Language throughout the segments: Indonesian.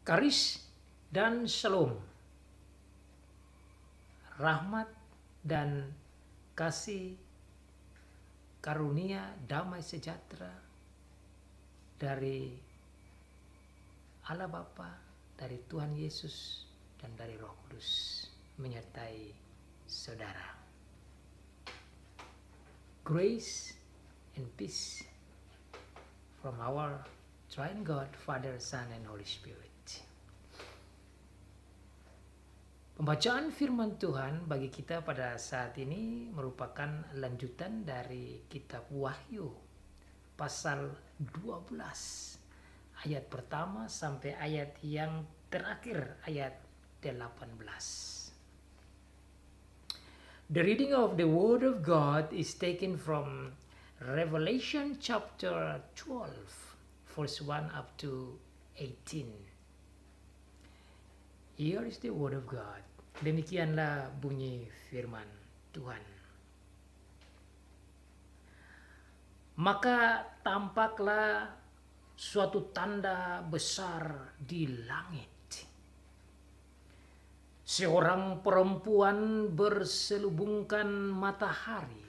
Karis dan shalom, rahmat dan kasih karunia damai sejahtera dari Allah Bapa, dari Tuhan Yesus, dan dari Roh Kudus menyertai saudara. Grace and peace from our Triune God, Father, Son, and Holy Spirit. Pembacaan firman Tuhan bagi kita pada saat ini merupakan lanjutan dari kitab Wahyu pasal 12 ayat pertama sampai ayat yang terakhir, ayat 18. The reading of the Word of God is taken from Revelation chapter 12 verse 1 up to 18. Here is the word of God. Demikianlah bunyi firman Tuhan. Maka tampaklah suatu tanda besar di langit. Seorang perempuan berselubungkan matahari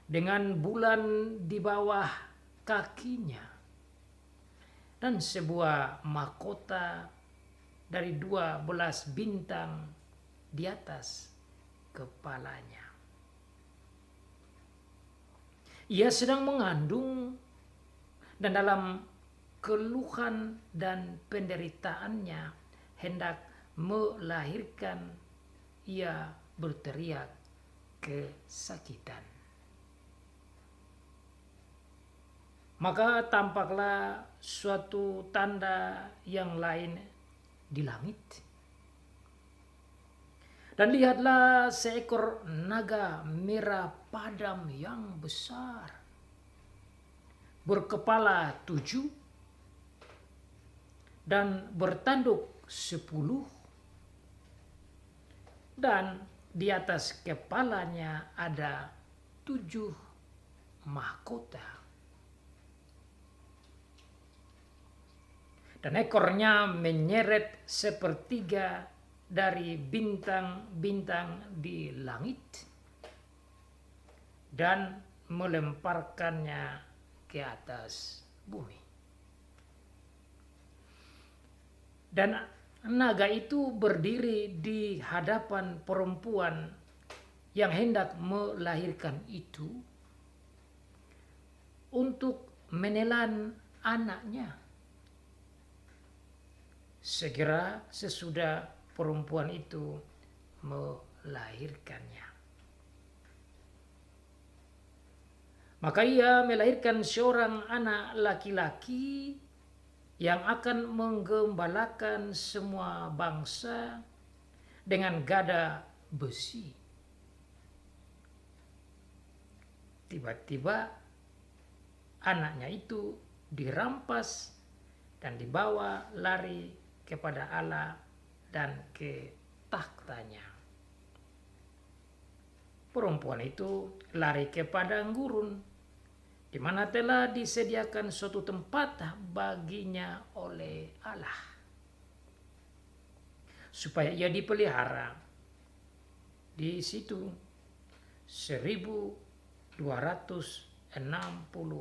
dengan bulan di bawah kakinya dan sebuah mahkota dari 12 bintang di atas kepalanya. Ia sedang mengandung dan dalam keluhan dan penderitaannya hendak melahirkan, ia berteriak kesakitan. Maka tampaklah suatu tanda yang lain di langit. Dan lihatlah seekor naga merah padam yang besar, berkepala 7 dan bertanduk 10, dan di atas kepalanya ada 7 mahkota. Dan ekornya menyeret sepertiga dari bintang-bintang di langit dan melemparkannya ke atas bumi. Dan naga itu berdiri di hadapan perempuan yang hendak melahirkan itu untuk menelan anaknya. Segera sesudah perempuan itu melahirkannya, maka ia melahirkan seorang anak laki-laki yang akan menggembalakan semua bangsa dengan gada besi. Tiba-tiba anaknya itu dirampas dan dibawa lari kepada Allah dan ke takhtanya. Perempuan itu lari ke padang gurun, di mana telah disediakan suatu tempat baginya oleh Allah, supaya ia dipelihara di situ 1260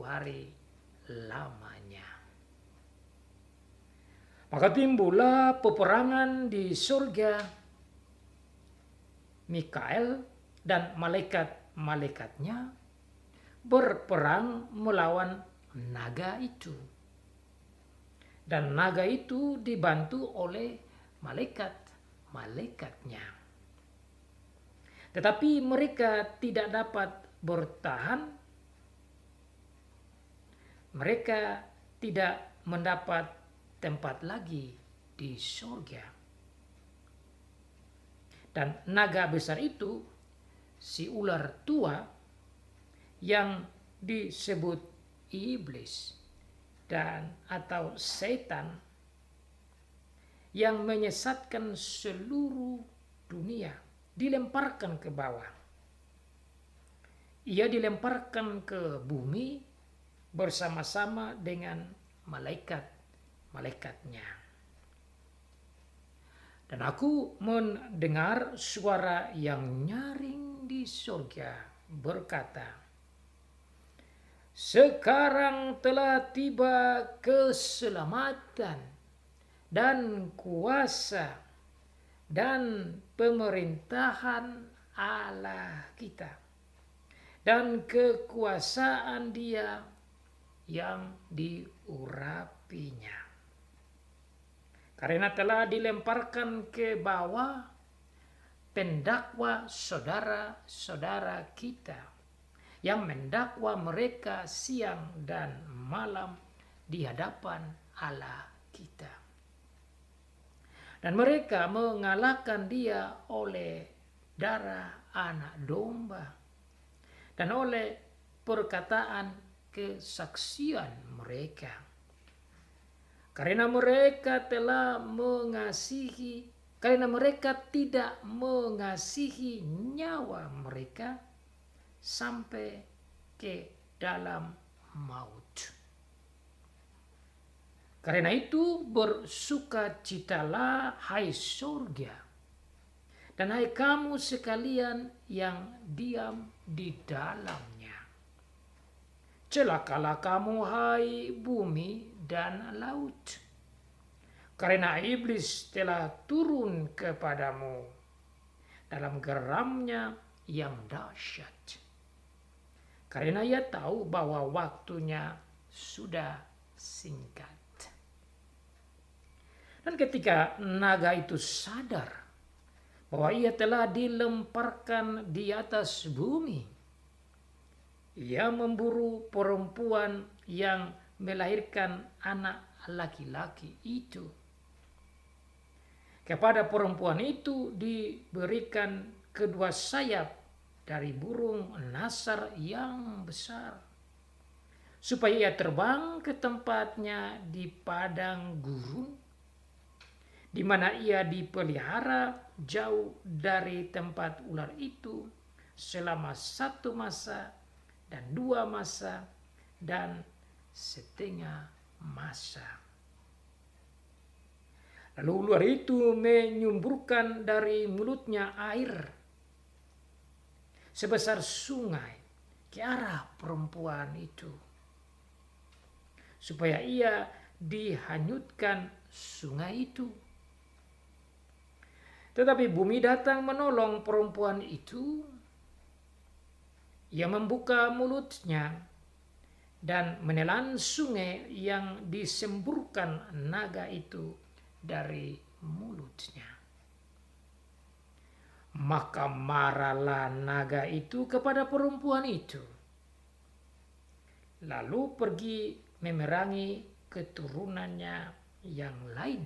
hari lamanya. Maka timbullah peperangan di surga. Mikael dan malaikat-malaikatnya berperang melawan naga itu. Dan naga itu dibantu oleh malaikat-malaikatnya. Tetapi mereka tidak dapat bertahan. Mereka tidak mendapat tempat lagi di surga. Dan naga besar itu, si ular tua yang disebut iblis dan atau setan, yang menyesatkan seluruh dunia, dilemparkan ke bawah. Ia dilemparkan ke bumi bersama-sama dengan malaikat-malaikatnya. Dan aku mendengar suara yang nyaring di surga berkata, sekarang telah tiba keselamatan dan kuasa dan pemerintahan Allah kita dan kekuasaan Dia yang diurapinya. Karena telah dilemparkan ke bawah pendakwa saudara-saudara kita yang mendakwa mereka siang dan malam di hadapan Allah kita. Dan mereka mengalahkan Dia oleh darah anak domba dan oleh perkataan kesaksian mereka. Karena mereka tidak mengasihi nyawa mereka sampai ke dalam maut. Karena itu bersukacitalah hai surga, dan hai kamu sekalian yang diam di dalamnya. Celakalah kamu hai bumi dan laut, karena iblis telah turun kepadamu dalam geramnya yang dahsyat. Karena ia tahu bahwa waktunya sudah singkat. Dan ketika naga itu sadar bahwa ia telah dilemparkan di atas bumi, ia memburu perempuan yang melahirkan anak laki-laki itu. Kepada perempuan itu diberikan kedua sayap dari burung nasar yang besar, supaya ia terbang ke tempatnya di padang gurun, di mana ia dipelihara jauh dari tempat ular itu selama 1 masa dan 2 masa dan setengah masa. Lalu ular itu menyumburkan dari mulutnya air sebesar sungai ke arah perempuan itu, supaya ia dihanyutkan sungai itu. Tetapi bumi datang menolong perempuan itu. Ia membuka mulutnya dan menelan sungai yang disemburkan naga itu dari mulutnya. Maka marahlah naga itu kepada perempuan itu, lalu pergi memerangi keturunannya yang lain,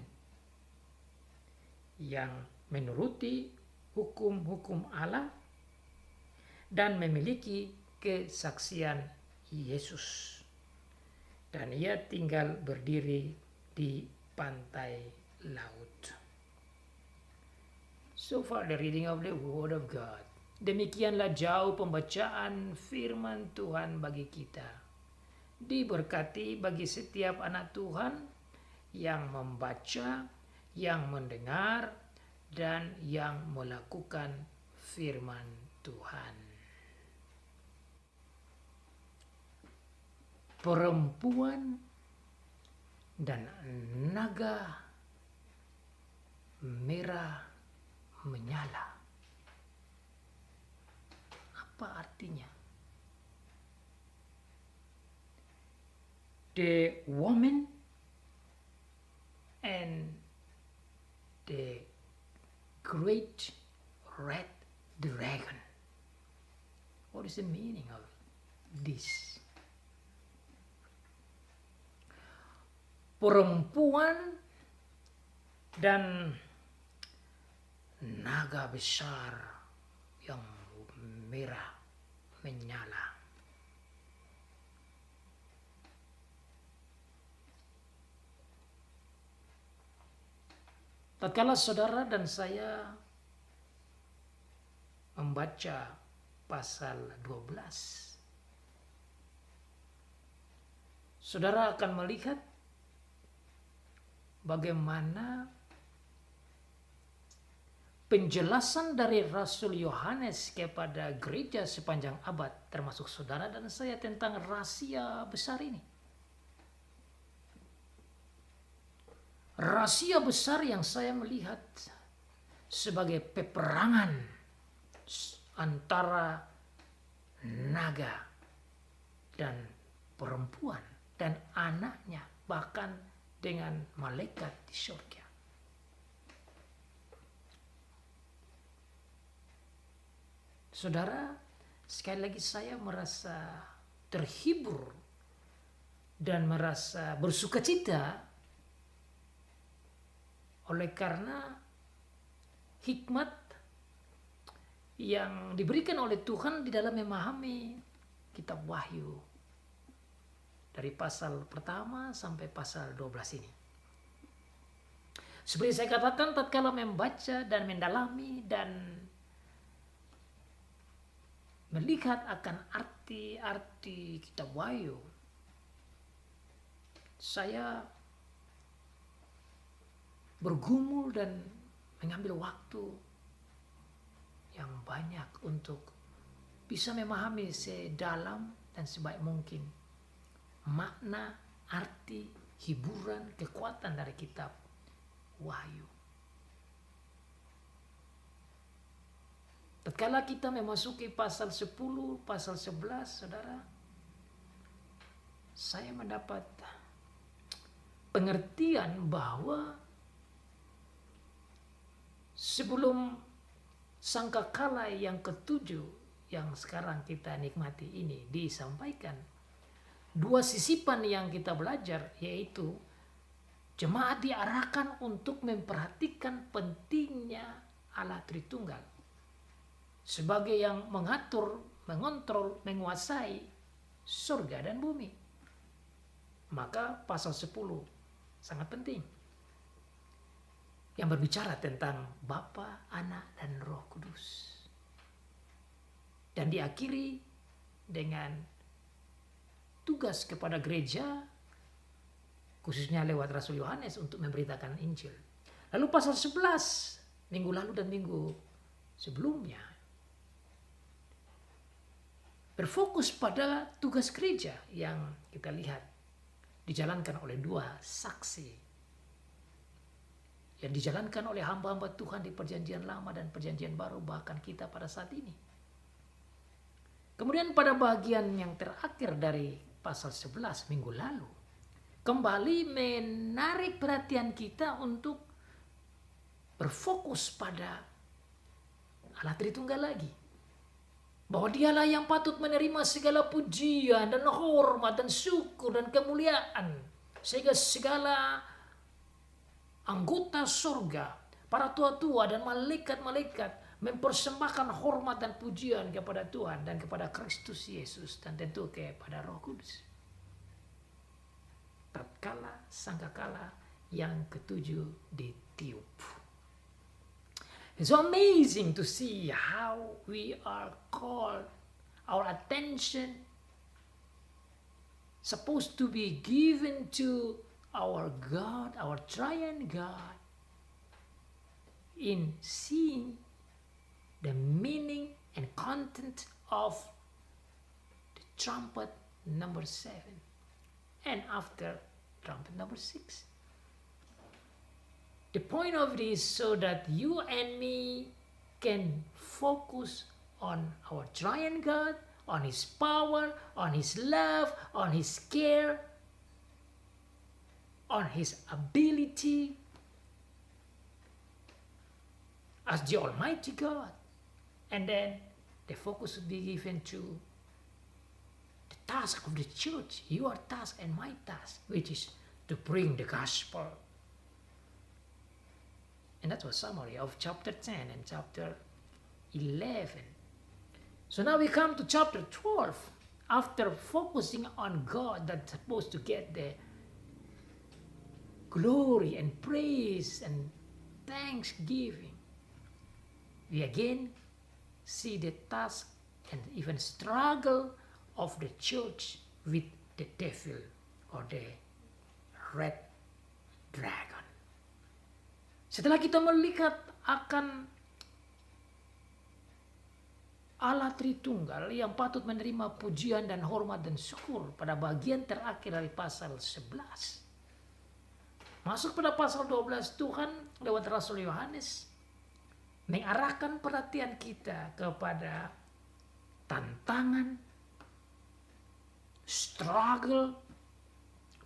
yang menuruti hukum-hukum Allah dan memiliki kesaksian Yesus. Dan ia tinggal berdiri di pantai laut. So far the reading of the Word of God. Demikianlah jauh pembacaan firman Tuhan bagi kita. Diberkati bagi setiap anak Tuhan yang membaca, yang mendengar, dan yang melakukan firman Tuhan. Perempuan dan naga merah menyala. Apa artinya? The woman and the great red dragon. What is the meaning of this? Perempuan dan naga besar yang merah menyala. Tatkala saudara dan saya membaca pasal 12, saudara akan melihat bagaimana penjelasan dari Rasul Yohanes kepada gereja sepanjang abad, termasuk saudara dan saya, tentang rahasia besar ini. Rahasia besar yang saya melihat sebagai peperangan antara naga dan perempuan dan anaknya, bahkan dengan malaikat di surga. Saudara, sekali lagi saya merasa terhibur dan merasa bersukacita oleh karena hikmat yang diberikan oleh Tuhan di dalam memahami kitab Wahyu dari pasal pertama sampai pasal 12 ini. Seperti saya katakan, tatkala membaca dan mendalami dan melihat akan arti-arti kitab Wahyu, saya bergumul dan mengambil waktu yang banyak untuk bisa memahami sedalam dan sebaik mungkin makna, arti, hiburan, kekuatan dari kitab Wahyu. Tatkala kita memasuki pasal 10, pasal 11, saudara, saya mendapat pengertian bahwa sebelum sangkakala yang ketujuh yang sekarang kita nikmati ini disampaikan, dua sisipan yang kita belajar, yaitu jemaat diarahkan untuk memperhatikan pentingnya Allah Tritunggal sebagai yang mengatur, mengontrol, menguasai surga dan bumi. Maka pasal 10 sangat penting, yang berbicara tentang Bapa, Anak, dan Roh Kudus. Dan diakhiri dengan tugas kepada gereja, khususnya lewat Rasul Yohanes, untuk memberitakan Injil. Lalu pasal 11, minggu lalu dan minggu sebelumnya, berfokus pada tugas gereja yang kita lihat dijalankan oleh dua saksi, yang dijalankan oleh hamba-hamba Tuhan di perjanjian lama dan perjanjian baru, bahkan kita pada saat ini. Kemudian pada bagian yang terakhir dari pasal 11 minggu lalu, kembali menarik perhatian kita untuk berfokus pada Allah Tritunggal lagi. Bahwa dialah yang patut menerima segala pujian dan hormat dan syukur dan kemuliaan. Sehingga segala anggota surga, para tua-tua dan malaikat-malaikat mempersembahkan hormat dan pujian kepada Tuhan dan kepada Kristus Yesus dan tentu kepada Roh Kudus. Tatkala sangkakala yang ketujuh ditiup. It's so amazing to see how we are called, our attention supposed to be given to our God, our triune God, in seeing the meaning and content of the trumpet number 7 and after trumpet number 6. The point of it is so that you and me can focus on our triune God, on His power, on His love, on His care, on His ability as the Almighty God. And then the focus would be given to the task of the church, your task and my task, which is to bring the gospel. And that was summary of chapter 10 and chapter 11. So now we come to chapter 12. After focusing on God that's supposed to get the glory and praise and thanksgiving, we again see the task and even struggle of the church with the devil or the red dragon. Setelah kita melihat akan Allah Tritunggal yang patut menerima pujian dan hormat dan syukur pada bagian terakhir dari pasal 11. Masuk pada pasal 12, Tuhan lewat Rasul Yohanes mengarahkan perhatian kita kepada tantangan, struggle,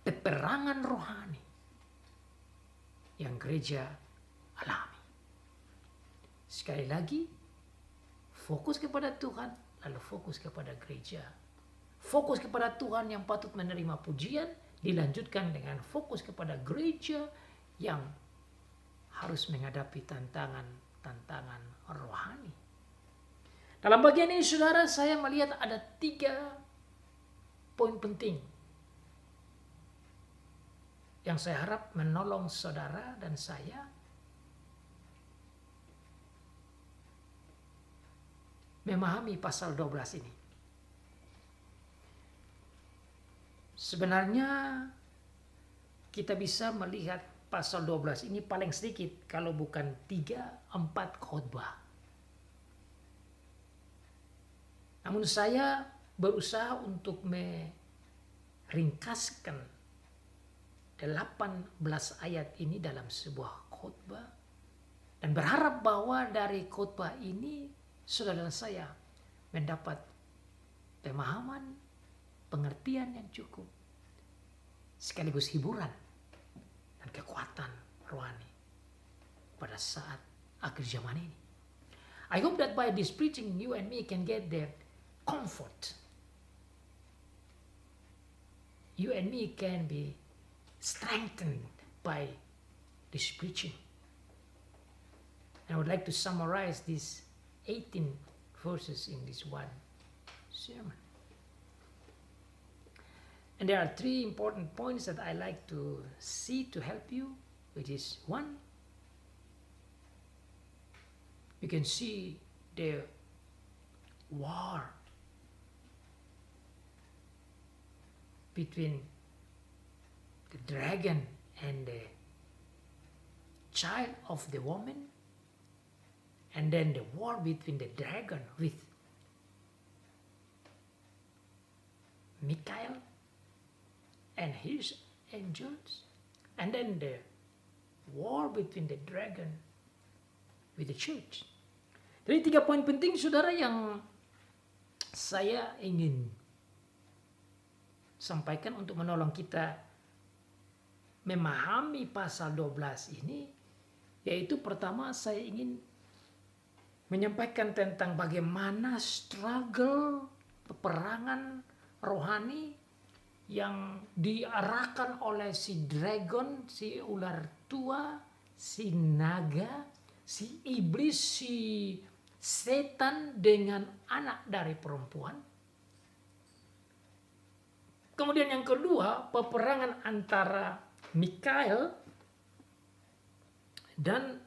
peperangan rohani yang gereja alami. Sekali lagi, fokus kepada Tuhan, lalu fokus kepada gereja. Fokus kepada Tuhan yang patut menerima pujian, dilanjutkan dengan fokus kepada gereja yang harus menghadapi tantangan rohani. Dalam bagian ini, saudara, saya melihat ada 3 poin penting yang saya harap menolong saudara dan saya memahami pasal 12 ini. Sebenarnya kita bisa melihat pasal 12 ini paling sedikit kalau bukan 3-4 khotbah. Namun saya berusaha untuk meringkaskan 18 ayat ini dalam sebuah khotbah dan berharap bahwa dari khotbah ini saudara saya mendapat pemahaman, pengertian yang cukup, sekaligus hiburan dan kekuatan rohani pada saat akhir zaman ini. I hope that by this preaching you and me can get the comfort. You and me can be strengthened by this preaching. And I would like to summarize these 18 verses in this one sermon. And there are 3 important points that I like to see to help you, which is 1, you can see the war between the dragon and the child of the woman, and then the war between the dragon with Michael and his angels, and then the war between the dragon with the church. Jadi 3 poin penting saudara yang saya ingin sampaikan untuk menolong kita memahami pasal 12 ini, yaitu pertama saya ingin menyampaikan tentang bagaimana struggle, peperangan rohani yang diarahkan oleh si dragon, si ular tua, si naga, si iblis, si setan dengan anak dari perempuan. Kemudian yang kedua, peperangan antara Mikael dan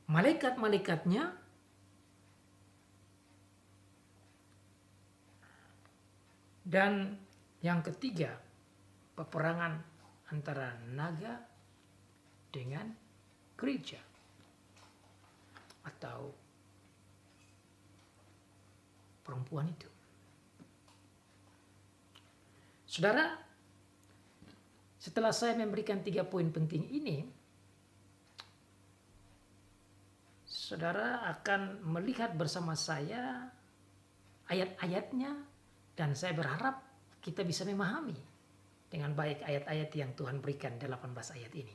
malaikat-malaikatnya dan yang ketiga, peperangan antara naga dengan gereja atau perempuan itu. Saudara, setelah saya memberikan 3 poin penting ini, saudara akan melihat bersama saya ayat-ayatnya, dan saya berharap kita bisa memahami dengan baik ayat-ayat yang Tuhan berikan 18 ayat ini.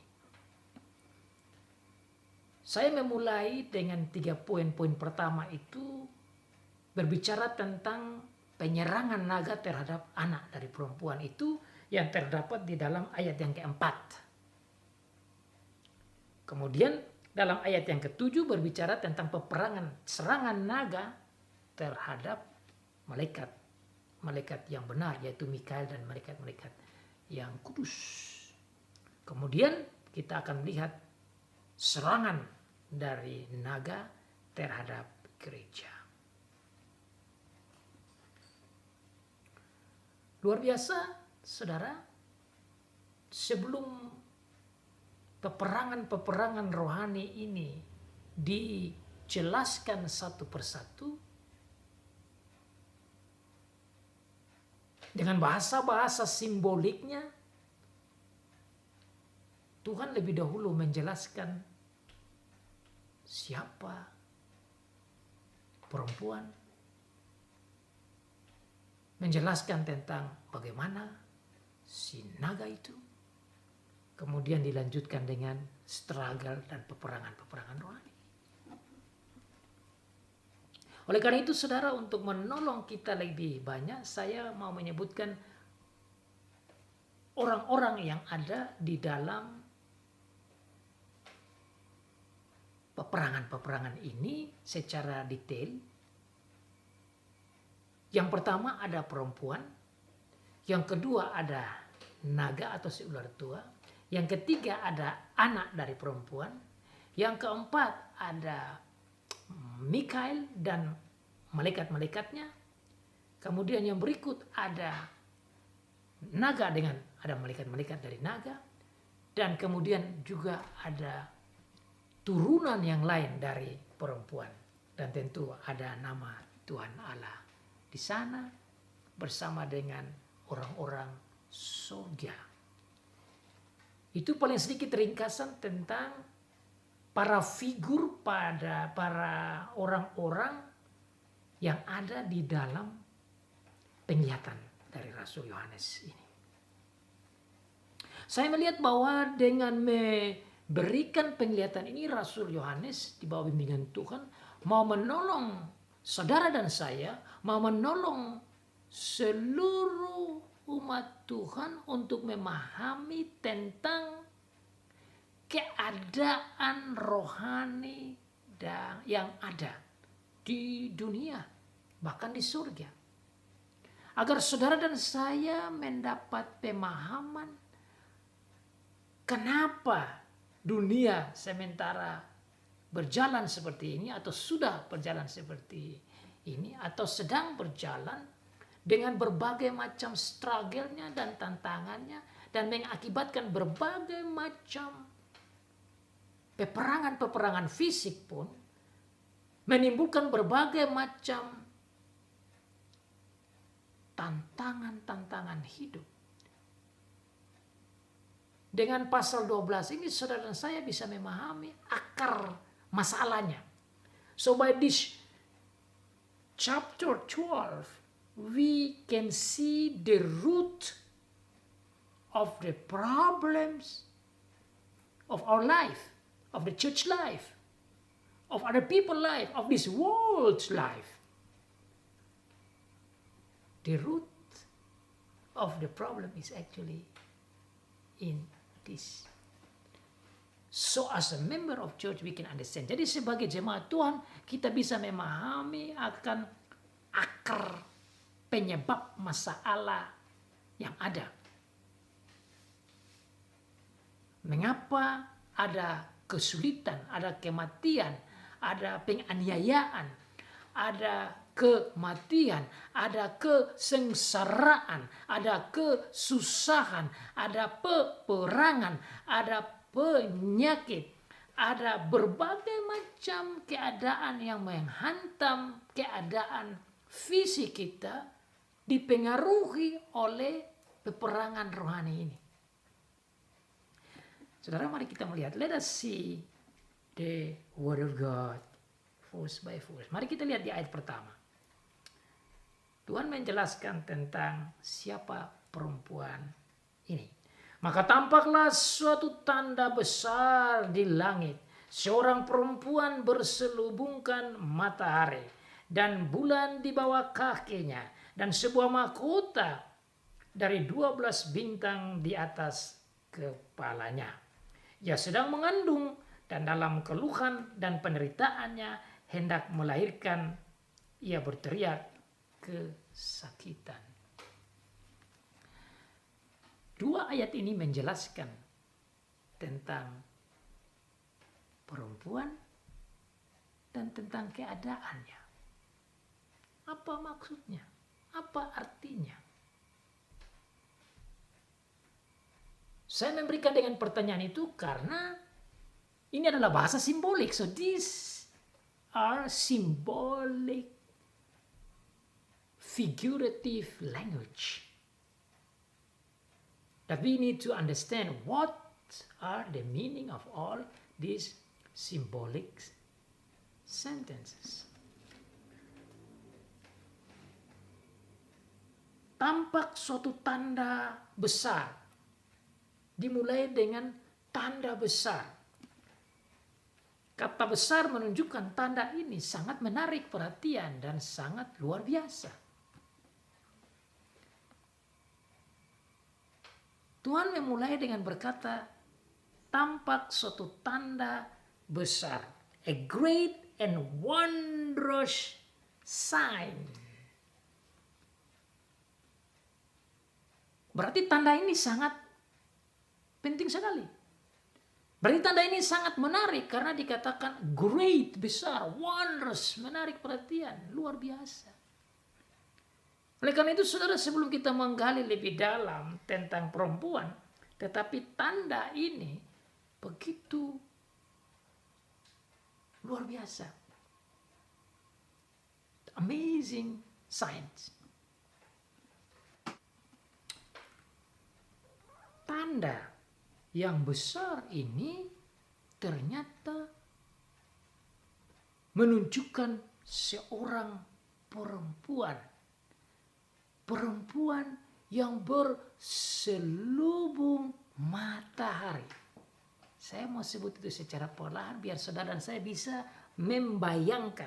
Saya memulai dengan 3 poin-poin pertama itu berbicara tentang penyerangan naga terhadap anak dari perempuan itu yang terdapat di dalam ayat yang keempat. Kemudian dalam ayat yang ketujuh berbicara tentang peperangan serangan naga terhadap malaikat yang benar, yaitu Mikael dan malaikat-malaikat yang kudus. Kemudian kita akan melihat serangan dari naga terhadap gereja. Luar biasa, saudara. Sebelum peperangan rohani ini dijelaskan satu persatu, Dengan bahasa-bahasa simboliknya, Tuhan lebih dahulu menjelaskan siapa perempuan, menjelaskan tentang bagaimana si naga itu, kemudian dilanjutkan dengan struggle dan peperangan-peperangan rohani. Oleh karena itu saudara, untuk menolong kita lebih banyak, saya mau menyebutkan orang-orang yang ada di dalam peperangan-peperangan ini secara detail. Yang pertama ada perempuan, yang kedua ada naga atau si ular tua, yang ketiga ada anak dari perempuan, yang keempat ada Mikael dan malaikat-malaikatnya, kemudian yang berikut ada naga dengan ada malaikat-malaikat dari naga, dan kemudian juga ada turunan yang lain dari perempuan, dan tentu ada nama Tuhan Allah di sana bersama dengan orang-orang surga. Itu paling sedikit ringkasan tentang para figur pada para orang-orang yang ada di dalam penglihatan dari Rasul Yohanes ini. Saya melihat bahwa dengan memberikan penglihatan ini, Rasul Yohanes di bawah bimbingan Tuhan mau menolong saudara dan saya, mau menolong seluruh umat Tuhan untuk memahami tentang keadaan rohani yang ada di dunia, bahkan di surga. Agar saudara dan saya mendapat pemahaman kenapa dunia sementara berjalan seperti ini, atau sudah berjalan seperti ini, atau sedang berjalan dengan berbagai macam struggle-nya dan tantangannya, dan mengakibatkan berbagai macam peperangan-peperangan fisik pun, menimbulkan berbagai macam tantangan-tantangan hidup. Dengan pasal 12 ini saudara dan saya bisa memahami akar masalahnya. So by this chapter 12, we can see the root of the problems of our life, of the church life, of other people's life, of this world's life. The root of the problem is actually in this. So as a member of church we can understand. Jadi sebagai jemaat Tuhan kita bisa memahami akan akar penyebab masalah yang ada. Mengapa ada kesulitan, ada kematian, ada penganiayaan, ada kematian, ada kesengsaraan, ada kesusahan, ada peperangan, ada penyakit, ada berbagai macam keadaan yang menghantam keadaan fisik kita, dipengaruhi oleh peperangan rohani ini. Saudara, mari kita melihat. Let us see the word of God verse by verse. Mari kita lihat di ayat pertama. Tuhan menjelaskan tentang siapa perempuan ini. Maka tampaklah suatu tanda besar di langit. Seorang perempuan berselubungkan matahari dan bulan di bawah kakinya, dan sebuah mahkota dari 12 bintang di atas kepalanya. Ia sedang mengandung, dan dalam keluhan dan penderitaannya hendak melahirkan, ia berteriak kesakitan. Dua ayat ini menjelaskan tentang perempuan dan tentang keadaannya. Apa maksudnya? Apa artinya? Saya memberikan dengan pertanyaan itu karena ini adalah bahasa simbolik. So these are symbolic, figurative language. that we need to understand what are the meaning of all these symbolic sentences. Tampak suatu tanda besar. Dimulai dengan tanda besar. Kata besar menunjukkan tanda ini sangat menarik perhatian dan sangat luar biasa. Tuhan memulai dengan berkata, tampak suatu tanda besar. A great and wondrous sign. Berarti tanda ini sangat penting sekali. Berarti tanda ini sangat menarik karena dikatakan great, besar, wondrous, menarik perhatian, luar biasa. Oleh karena itu saudara, sebelum kita menggali lebih dalam tentang perempuan, tetapi tanda ini begitu luar biasa. Amazing signs. Tanda yang besar ini ternyata menunjukkan seorang perempuan. Perempuan yang berselubung matahari. Saya mau sebut itu secara perlahan biar saudara dan saya bisa membayangkan.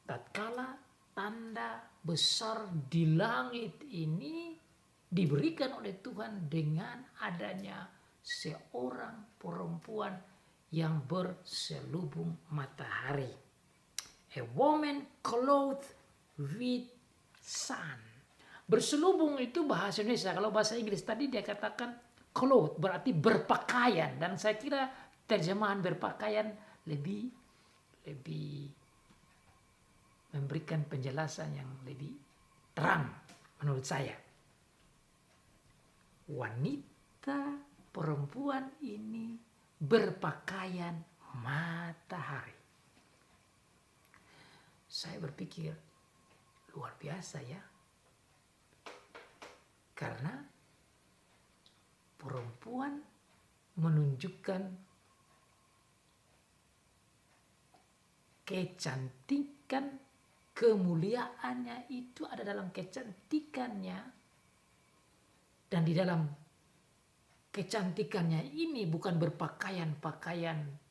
Tatkala tanda besar di langit ini diberikan oleh Tuhan dengan adanya seorang perempuan yang berselubung matahari. A woman clothed with sun. Berselubung itu bahasa Indonesia. Kalau bahasa Inggris tadi dia katakan clothed, berarti berpakaian. Dan saya kira terjemahan berpakaian lebih memberikan penjelasan yang lebih terang menurut saya. Wanita perempuan ini berpakaian matahari. Saya berpikir luar biasa ya. Karena perempuan menunjukkan kecantikan, kemuliaannya itu ada dalam kecantikannya. Dan di dalam kecantikannya ini bukan berpakaian-pakaian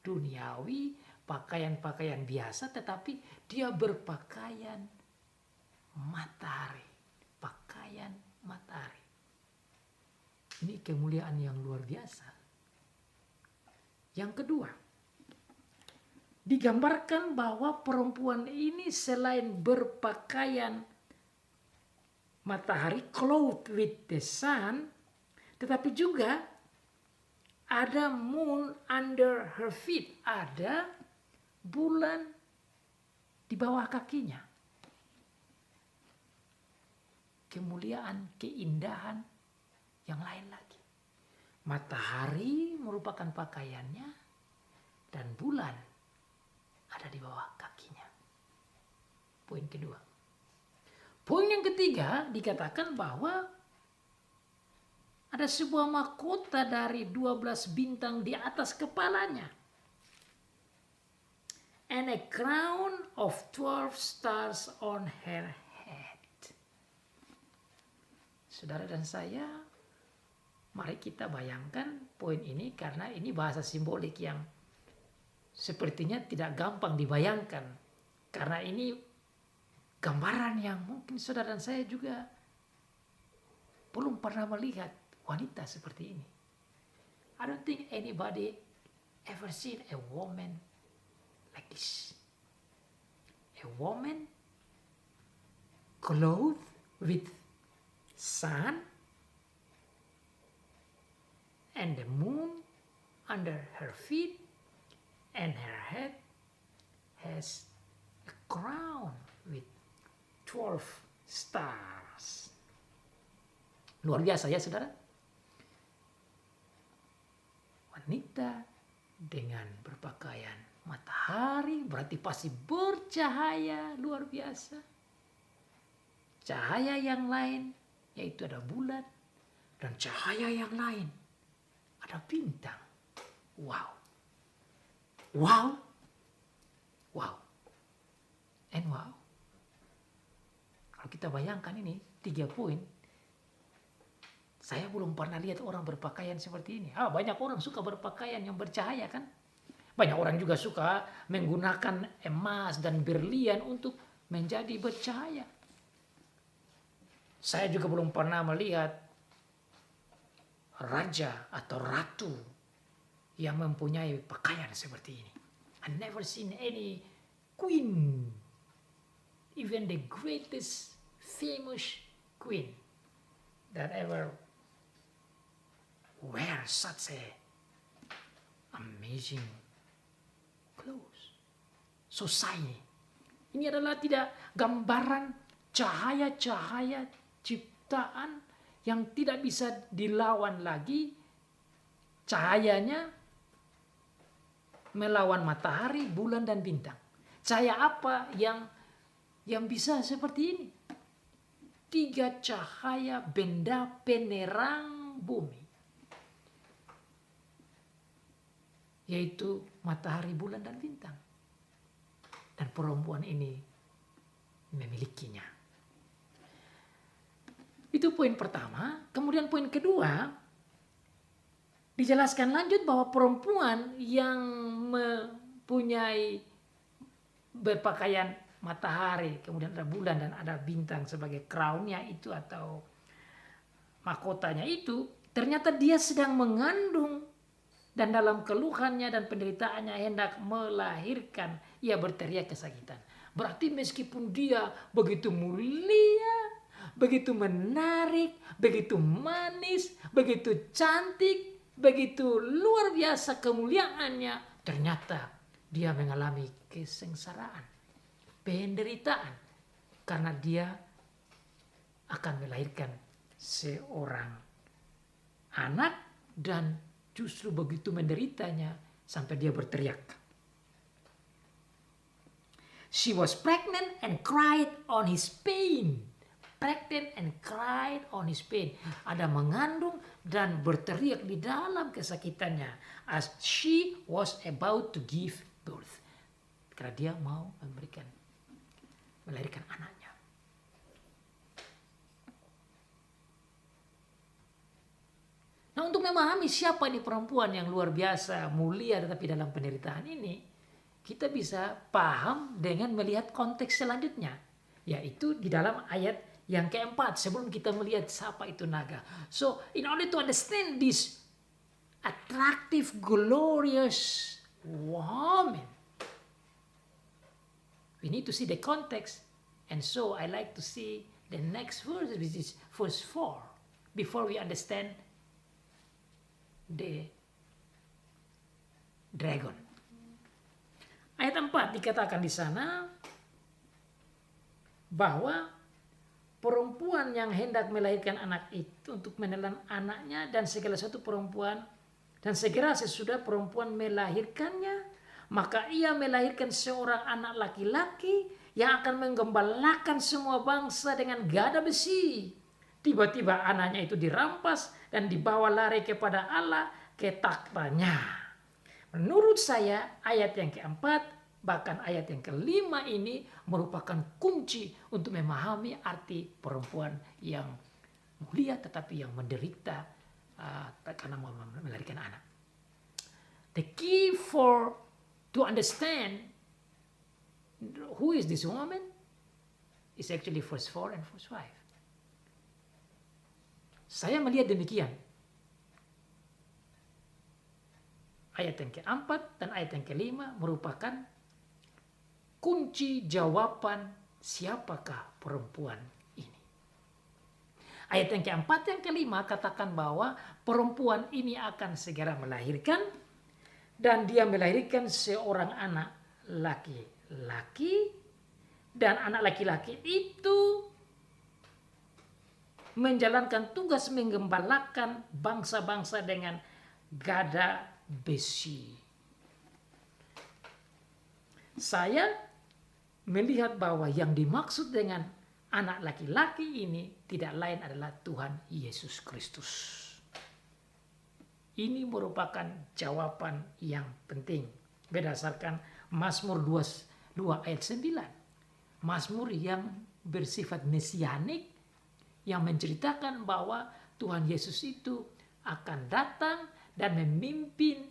duniawi, pakaian-pakaian biasa, tetapi dia berpakaian matahari. Pakaian matahari. Ini kemuliaan yang luar biasa. Yang kedua, digambarkan bahwa perempuan ini selain berpakaian matahari, clothed with the sun, tetapi juga ada moon under her feet, ada bulan di bawah kakinya. Kemuliaan, keindahan yang lain lagi. Matahari merupakan pakaiannya dan bulan ada di bawah kakinya. Poin kedua. Poin yang ketiga dikatakan bahwa ada sebuah mahkota dari 12 bintang di atas kepalanya. And a crown of 12 stars on her head. Saudara dan saya, mari kita bayangkan poin ini karena ini bahasa simbolik yang sepertinya tidak gampang dibayangkan. Karena ini gambaran yang mungkin saudara dan saya juga belum pernah melihat wanita seperti ini. I don't think anybody ever seen a woman like this. A woman clothed with sun and the moon under her feet, and her head has a crown with 12 stars. Luar biasa ya saudara. Wanita dengan berpakaian matahari berarti pasti bercahaya luar biasa. cahaya yang lain, yaitu ada bulan, dan cahaya yang lain, ada bintang. Wow. Wow. Wow. And wow. Kalau kita bayangkan ini 3 poin, saya belum pernah lihat orang berpakaian seperti ini. Banyak orang suka berpakaian yang bercahaya kan? Banyak orang juga suka menggunakan emas dan berlian untuk menjadi bercahaya. Saya juga belum pernah melihat raja atau ratu yang mempunyai pakaian seperti ini. I never seen any queen, even the greatest famous queen that ever wear such a amazing clothes. So shiny. Ini adalah tidak gambaran cahaya-cahaya ciptaan yang tidak bisa dilawan lagi. Cahayanya melawan matahari, bulan, dan bintang. Cahaya apa yang bisa seperti ini? 3 cahaya benda penerang bumi, yaitu matahari, bulan, dan bintang. Dan perempuan ini memilikinya. Itu poin pertama. Kemudian poin kedua, dijelaskan lanjut bahwa perempuan yang mempunyai berpakaian matahari, kemudian ada bulan dan ada bintang sebagai crownnya itu atau mahkotanya itu, ternyata dia sedang mengandung dan dalam keluhannya dan penderitaannya hendak melahirkan, ia berteriak kesakitan. Berarti meskipun dia begitu mulia, begitu menarik, begitu manis, begitu cantik, begitu luar biasa kemuliaannya, ternyata dia mengalami kesengsaraan, penderitaan, karena dia akan melahirkan seorang anak dan justru begitu menderitanya sampai dia berteriak. She was pregnant and cried on his pain. Pregnant and cried on his pain. Ada mengandung dan berteriak di dalam kesakitannya. As she was about to give birth. Karena dia mau melahirkan anaknya. Nah, untuk memahami siapa ini perempuan yang luar biasa, mulia tetapi dalam penderitaan ini, kita bisa paham dengan melihat konteks selanjutnya, yaitu di dalam ayat yang keempat sebelum kita melihat siapa itu naga. So, in order to understand this attractive, glorious woman, we need to see the context. And so, I like to see the next verse, which is verse 4, before we understand the dragon. Ayat 4 dikatakan di sana bahwa perempuan yang hendak melahirkan anak itu untuk menelan anaknya dan segala satu perempuan, dan segera sesudah perempuan melahirkannya, maka ia melahirkan seorang anak laki-laki yang akan menggembalakan semua bangsa dengan gada besi. Tiba-tiba anaknya itu dirampas dan dibawa lari kepada Allah ke taktanya. Menurut saya ayat yang keempat bahkan ayat yang kelima ini merupakan kunci untuk memahami arti perempuan yang mulia tetapi yang menderita karena melahirkan anak. The key to understand who is this woman is actually verse 4 and verse 5. Saya melihat demikian. Ayat yang keempat dan ayat yang kelima merupakan kunci jawaban siapakah perempuan ini. Ayat yang keempat yang kelima katakan bahwa perempuan ini akan segera melahirkan dan dia melahirkan seorang anak laki-laki, dan anak laki-laki itu menjalankan tugas menggembalakan bangsa-bangsa dengan gada besi. Saya melihat bahwa yang dimaksud dengan anak laki-laki ini tidak lain adalah Tuhan Yesus Kristus. Ini merupakan jawaban yang penting berdasarkan Mazmur 2 ayat 9. Mazmur yang bersifat mesianik yang menceritakan bahwa Tuhan Yesus itu akan datang dan memimpin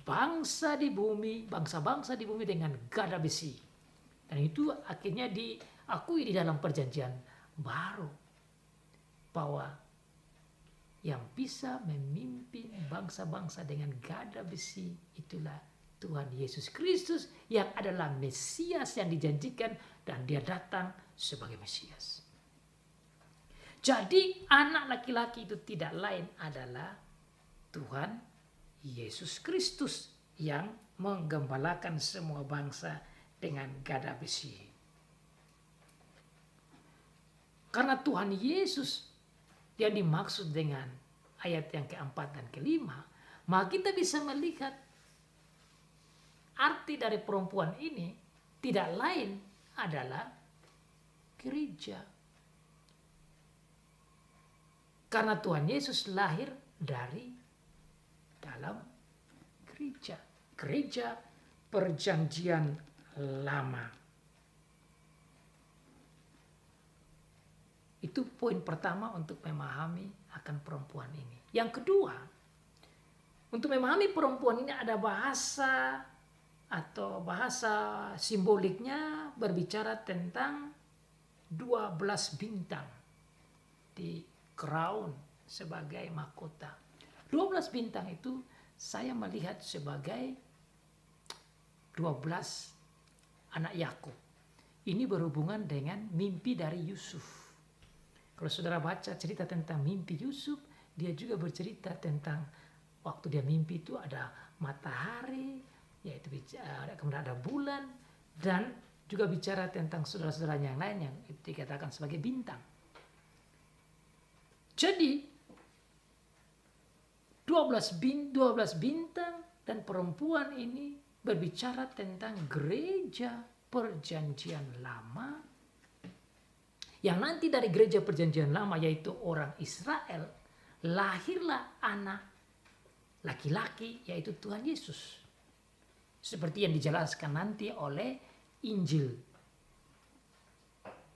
bangsa-bangsa di bumi dengan gada besi. Dan itu akhirnya diakui di dalam perjanjian baru bahwa yang bisa memimpin bangsa-bangsa dengan gada besi itulah Tuhan Yesus Kristus yang adalah Mesias yang dijanjikan dan dia datang sebagai Mesias. Jadi anak laki-laki itu tidak lain adalah Tuhan Yesus Kristus yang menggembalakan semua bangsa dengan gada besi. Karena Tuhan Yesus yang dimaksud dengan ayat yang keempat dan kelima, maka kita bisa melihat arti dari perempuan ini tidak lain adalah gereja. Karena Tuhan Yesus lahir dari dalam gereja. Gereja perjanjian lama. Itu poin pertama untuk memahami akan perempuan ini. Yang kedua, untuk memahami perempuan ini ada bahasa atau bahasa simboliknya berbicara tentang 12 bintang di crown sebagai mahkota. 12 bintang itu saya melihat sebagai 12 anak Yakub. Ini berhubungan dengan mimpi dari Yusuf. Kalau saudara baca cerita tentang mimpi Yusuf, dia juga bercerita tentang waktu dia mimpi itu ada matahari, yaitu kemudian ada bulan, dan juga bicara tentang saudara-saudaranya yang lain yang dikatakan sebagai bintang. Jadi 12 bintang dan perempuan ini berbicara tentang gereja perjanjian lama, yang nanti dari gereja perjanjian lama yaitu orang Israel lahirlah anak laki-laki yaitu Tuhan Yesus. Seperti yang dijelaskan nanti oleh Injil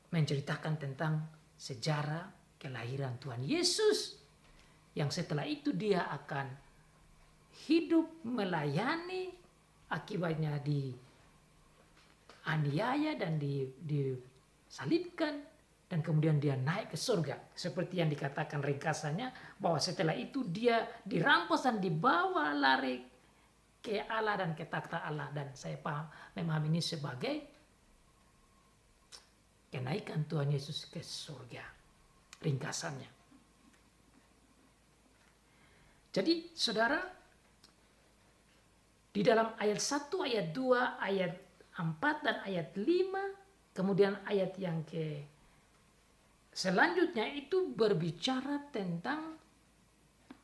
menceritakan tentang sejarah kelahiran Tuhan Yesus, yang setelah itu dia akan hidup melayani, akibatnya dianiaya dan disalibkan, dan kemudian dia naik ke surga. Seperti yang dikatakan ringkasannya bahwa setelah itu dia dirampas dan dibawa lari ke Allah dan ke takhta Allah. Dan saya memahami ini sebagai kenaikan Tuhan Yesus ke surga. Ringkasannya. Jadi saudara, di dalam ayat 1, ayat 2, ayat 4 dan ayat 5, kemudian ayat yang selanjutnya itu berbicara tentang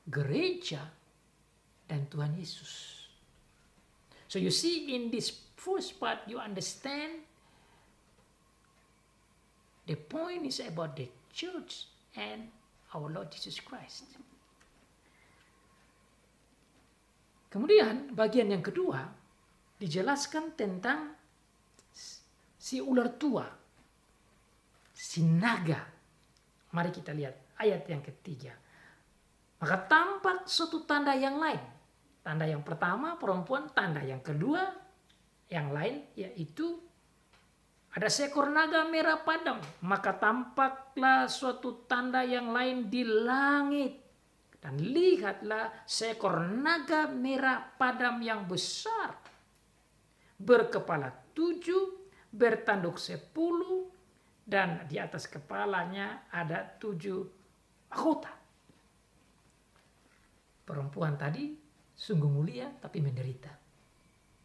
gereja dan Tuhan Yesus. So you see in this first part you understand the point is about the church and our Lord Jesus Christ. Kemudian bagian yang kedua dijelaskan tentang si ular tua, si naga. Mari kita lihat ayat yang ketiga. Maka tampak suatu tanda yang lain. Tanda yang pertama perempuan, tanda yang kedua yang lain yaitu ada seekor naga merah padam. Maka tampaklah suatu tanda yang lain di langit. Dan lihatlah seekor naga merah padam yang besar. Berkepala 7, bertanduk 10. Dan di atas kepalanya ada 7 mahkota. Perempuan tadi sungguh mulia tapi menderita.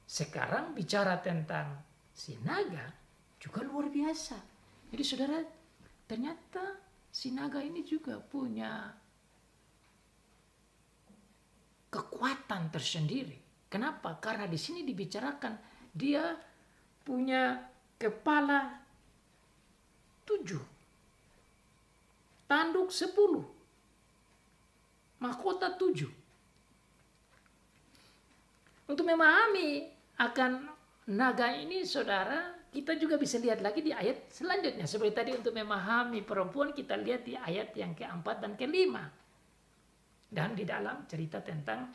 Sekarang bicara tentang si naga juga luar biasa. Jadi saudara, ternyata si naga ini juga punya kekuatan tersendiri. Kenapa? Karena di sini dibicarakan dia punya kepala 7. Tanduk 10. Mahkota 7. Untuk memahami akan naga ini, saudara, kita juga bisa lihat lagi di ayat selanjutnya. Seperti tadi untuk memahami perempuan, kita lihat di ayat yang keempat dan kelima. Dan di dalam cerita tentang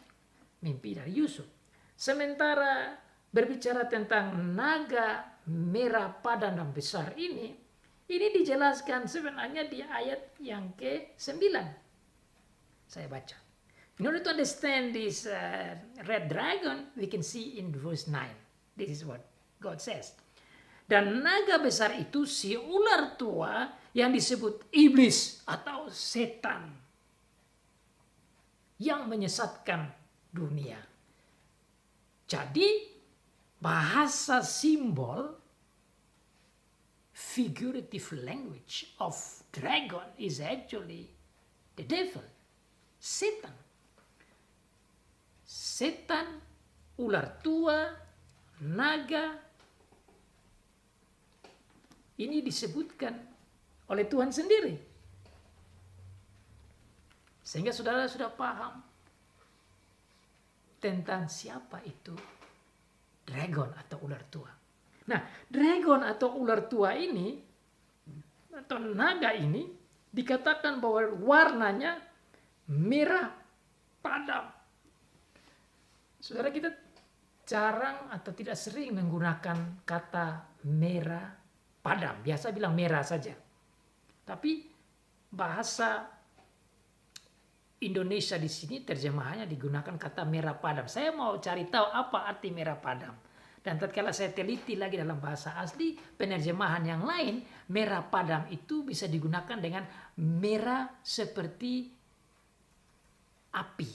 mimpi dari Yusuf. Sementara berbicara tentang naga merah padan dan besar ini dijelaskan sebenarnya di ayat yang ke-9. Saya baca. In order to understand this red dragon, we can see in verse 9. This is what God says. Dan naga besar itu si ular tua yang disebut iblis atau setan, yang menyesatkan dunia. Jadi bahasa simbol, figurative language of dragon is actually the devil, setan. Setan, ular tua, naga, ini disebutkan oleh Tuhan sendiri. Sehingga saudara sudah paham tentang siapa itu dragon atau ular tua. Nah, dragon atau ular tua ini, atau naga ini, dikatakan bahwa warnanya merah padam. Saudara, kita jarang atau tidak sering menggunakan kata merah padam. Biasa bilang merah saja. Tapi bahasa Indonesia di sini terjemahannya digunakan kata merah padam. Saya mau cari tahu apa arti merah padam. Dan tatkala saya teliti lagi dalam bahasa asli, penerjemahan yang lain, merah padam itu bisa digunakan dengan merah seperti api.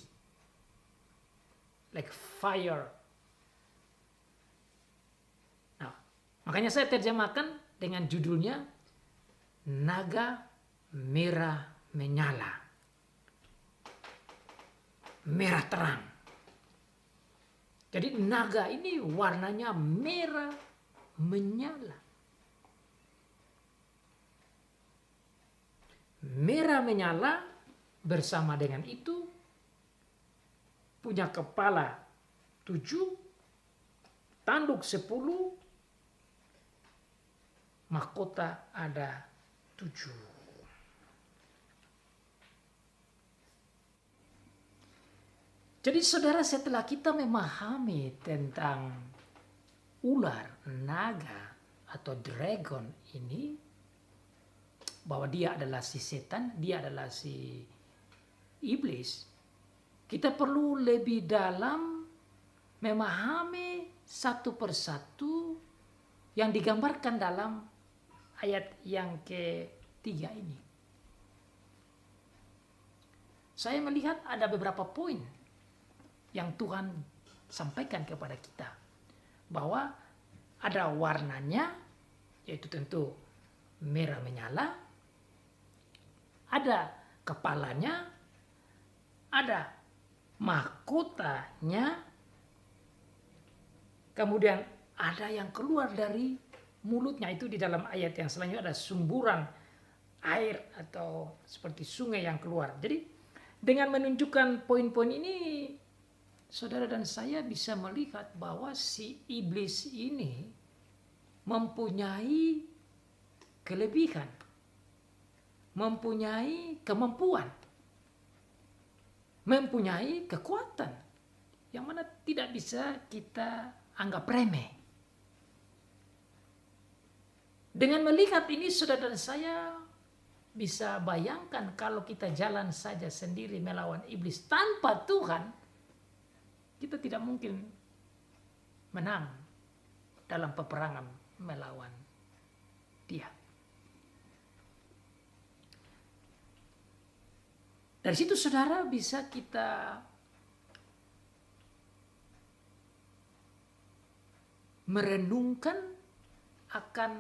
Like fire. Nah, makanya saya terjemahkan dengan judulnya Naga Merah Menyala. Merah terang. Jadi naga ini warnanya merah menyala. Merah menyala bersama dengan itu punya kepala 7, tanduk 10, mahkota ada 7. Jadi saudara, setelah kita memahami tentang ular, naga, atau dragon ini, bahwa dia adalah si setan, dia adalah si iblis, kita perlu lebih dalam memahami satu persatu yang digambarkan dalam ayat yang ke-3 ini. Saya melihat ada beberapa poin yang Tuhan sampaikan kepada kita. Bahwa ada warnanya, yaitu tentu merah menyala. Ada kepalanya, ada mahkotanya, kemudian ada yang keluar dari mulutnya. Itu di dalam ayat yang selanjutnya ada sumburan air atau seperti sungai yang keluar. Jadi dengan menunjukkan poin-poin ini, saudara dan saya bisa melihat bahwa si iblis ini mempunyai kelebihan, mempunyai kemampuan, mempunyai kekuatan yang mana tidak bisa kita anggap remeh. Dengan melihat ini, saudara dan saya bisa bayangkan kalau kita jalan saja sendiri melawan iblis tanpa Tuhan, kita tidak mungkin menang dalam peperangan melawan dia. Dari situ saudara bisa kita merenungkan akan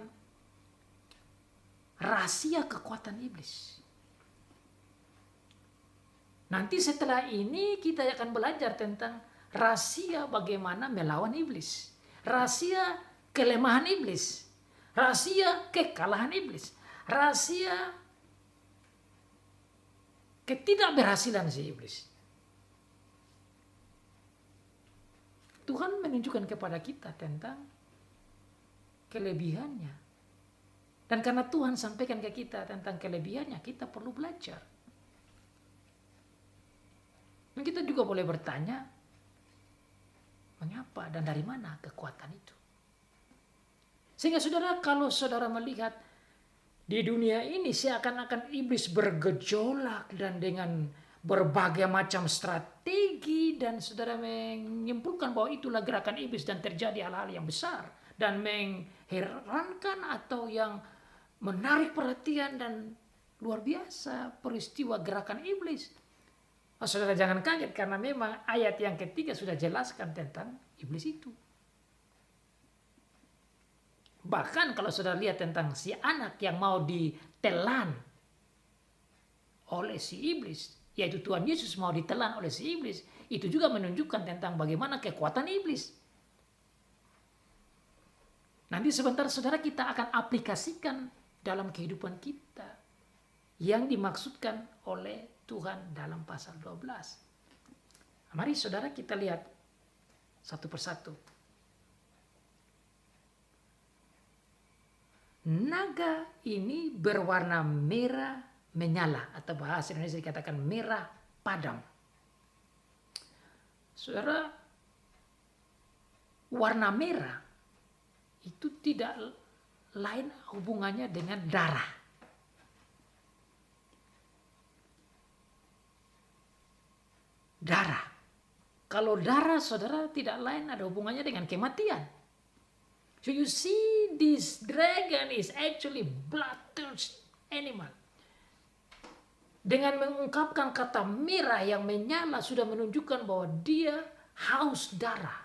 rahasia kekuatan iblis. Nanti setelah ini kita akan belajar tentang rahasia bagaimana melawan iblis. Rahasia kelemahan iblis. Rahasia kekalahan iblis. rahasia ketidakberhasilan si iblis. Tuhan menunjukkan kepada kita tentang kelebihannya. Dan karena Tuhan sampaikan ke kita tentang kelebihannya, kita perlu belajar. Dan kita juga boleh bertanya, mengapa dan dari mana kekuatan itu? Sehingga saudara, kalau saudara melihat di dunia ini seakan-akan iblis bergejolak dan dengan berbagai macam strategi, dan saudara menyimpulkan bahwa itulah gerakan iblis dan terjadi hal-hal yang besar dan mengherankan atau yang menarik perhatian dan luar biasa peristiwa gerakan iblis. Saudara jangan kaget karena memang ayat yang ketiga sudah jelaskan tentang iblis itu. Bahkan kalau saudara lihat tentang si anak yang mau ditelan oleh si iblis, yaitu Tuhan Yesus mau ditelan oleh si iblis, itu juga menunjukkan tentang bagaimana kekuatan iblis. Nanti sebentar saudara kita akan aplikasikan dalam kehidupan kita yang dimaksudkan oleh Tuhan dalam pasal 12. Mari saudara kita lihat satu persatu. Naga ini berwarna merah menyala, atau bahasa Indonesia dikatakan merah padam. Saudara, warna merah itu tidak lain hubungannya dengan darah. Darah. Kalau darah saudara tidak lain ada hubungannya dengan kematian. So you see, this dragon is actually bloodthirsty animal. Dengan mengungkapkan kata merah yang menyala sudah menunjukkan bahwa dia haus darah.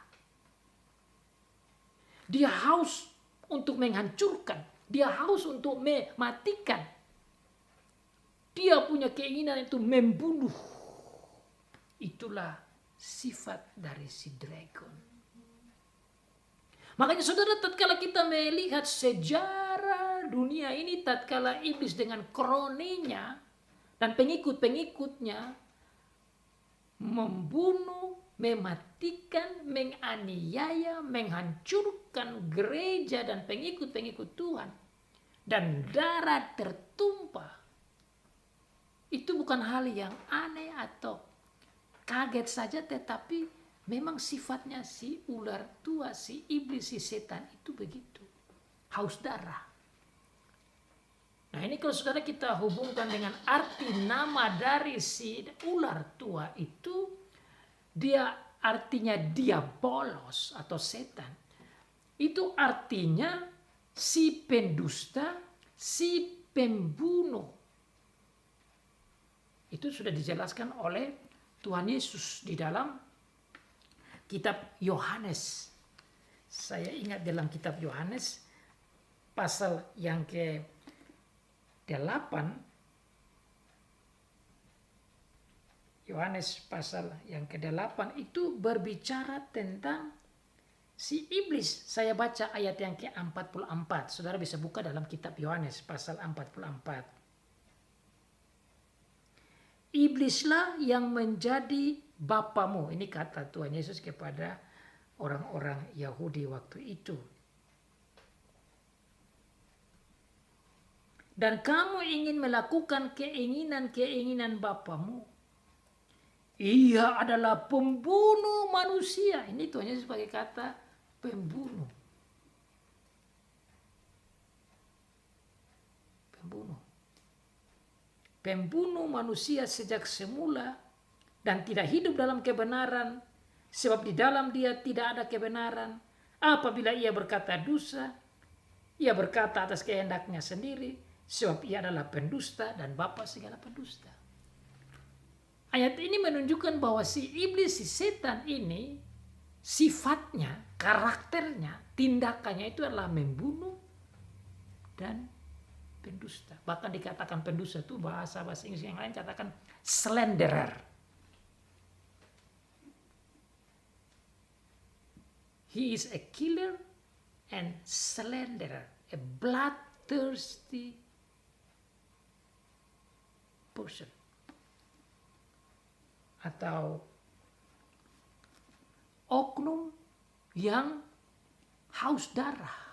Dia haus untuk menghancurkan. Dia haus untuk mematikan. Dia punya keinginan itu membunuh. Itulah sifat dari si dragon. Makanya saudara, tatkala kita melihat sejarah dunia ini, tatkala iblis dengan kroninya dan pengikut-pengikutnya membunuh, mematikan, menganiaya, menghancurkan gereja dan pengikut-pengikut Tuhan, dan darah tertumpah, itu bukan hal yang aneh atau kaget saja, tetapi memang sifatnya si ular tua, si iblis, si setan itu begitu. Haus darah. Nah ini kalau saudara kita hubungkan dengan arti nama dari si ular tua itu, dia artinya diabolos atau setan. Itu artinya si pendusta, si pembunuh. Itu sudah dijelaskan oleh Tuhan Yesus di dalam kitab Yohanes. Saya ingat dalam kitab Yohanes pasal yang ke-8, Yohanes pasal yang ke-8 itu berbicara tentang si iblis. Saya baca ayat yang ke-44. Saudara bisa buka dalam kitab Yohanes pasal 44. Iblislah yang menjadi bapamu. Ini kata Tuhan Yesus kepada orang-orang Yahudi waktu itu. Dan kamu ingin melakukan keinginan-keinginan bapamu. Ia adalah pembunuh manusia. Ini Tuhan Yesus pakai kata pembunuh. Pembunuh. Pembunuh manusia sejak semula dan tidak hidup dalam kebenaran, sebab di dalam dia tidak ada kebenaran. Apabila ia berkata dosa, ia berkata atas kehendaknya sendiri, sebab ia adalah pendusta dan bapa segala pendusta. Ayat ini menunjukkan bahwa si iblis, si setan ini sifatnya, karakternya, tindakannya itu adalah membunuh dan pendusta. Bahkan dikatakan pendusta itu bahasa Inggris yang lain katakan slanderer. He is a killer and slanderer, a bloodthirsty person. Atau oknum yang haus darah.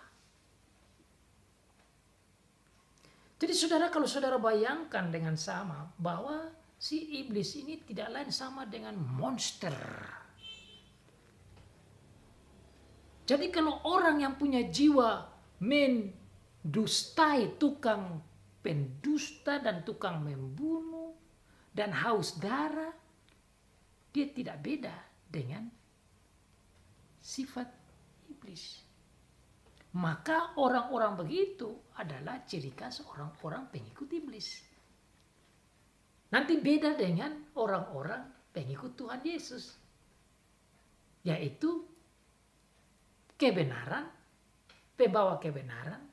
Jadi saudara, kalau saudara bayangkan dengan sama bahwa si iblis ini tidak lain sama dengan monster. Jadi kalau orang yang punya jiwa mendustai, tukang pendusta dan tukang membunuh dan haus darah, dia tidak beda dengan sifat iblis. Maka orang-orang begitu adalah ciri khas orang-orang pengikut iblis. Nanti beda dengan orang-orang pengikut Tuhan Yesus, yaitu kebenaran, pembawa kebenaran,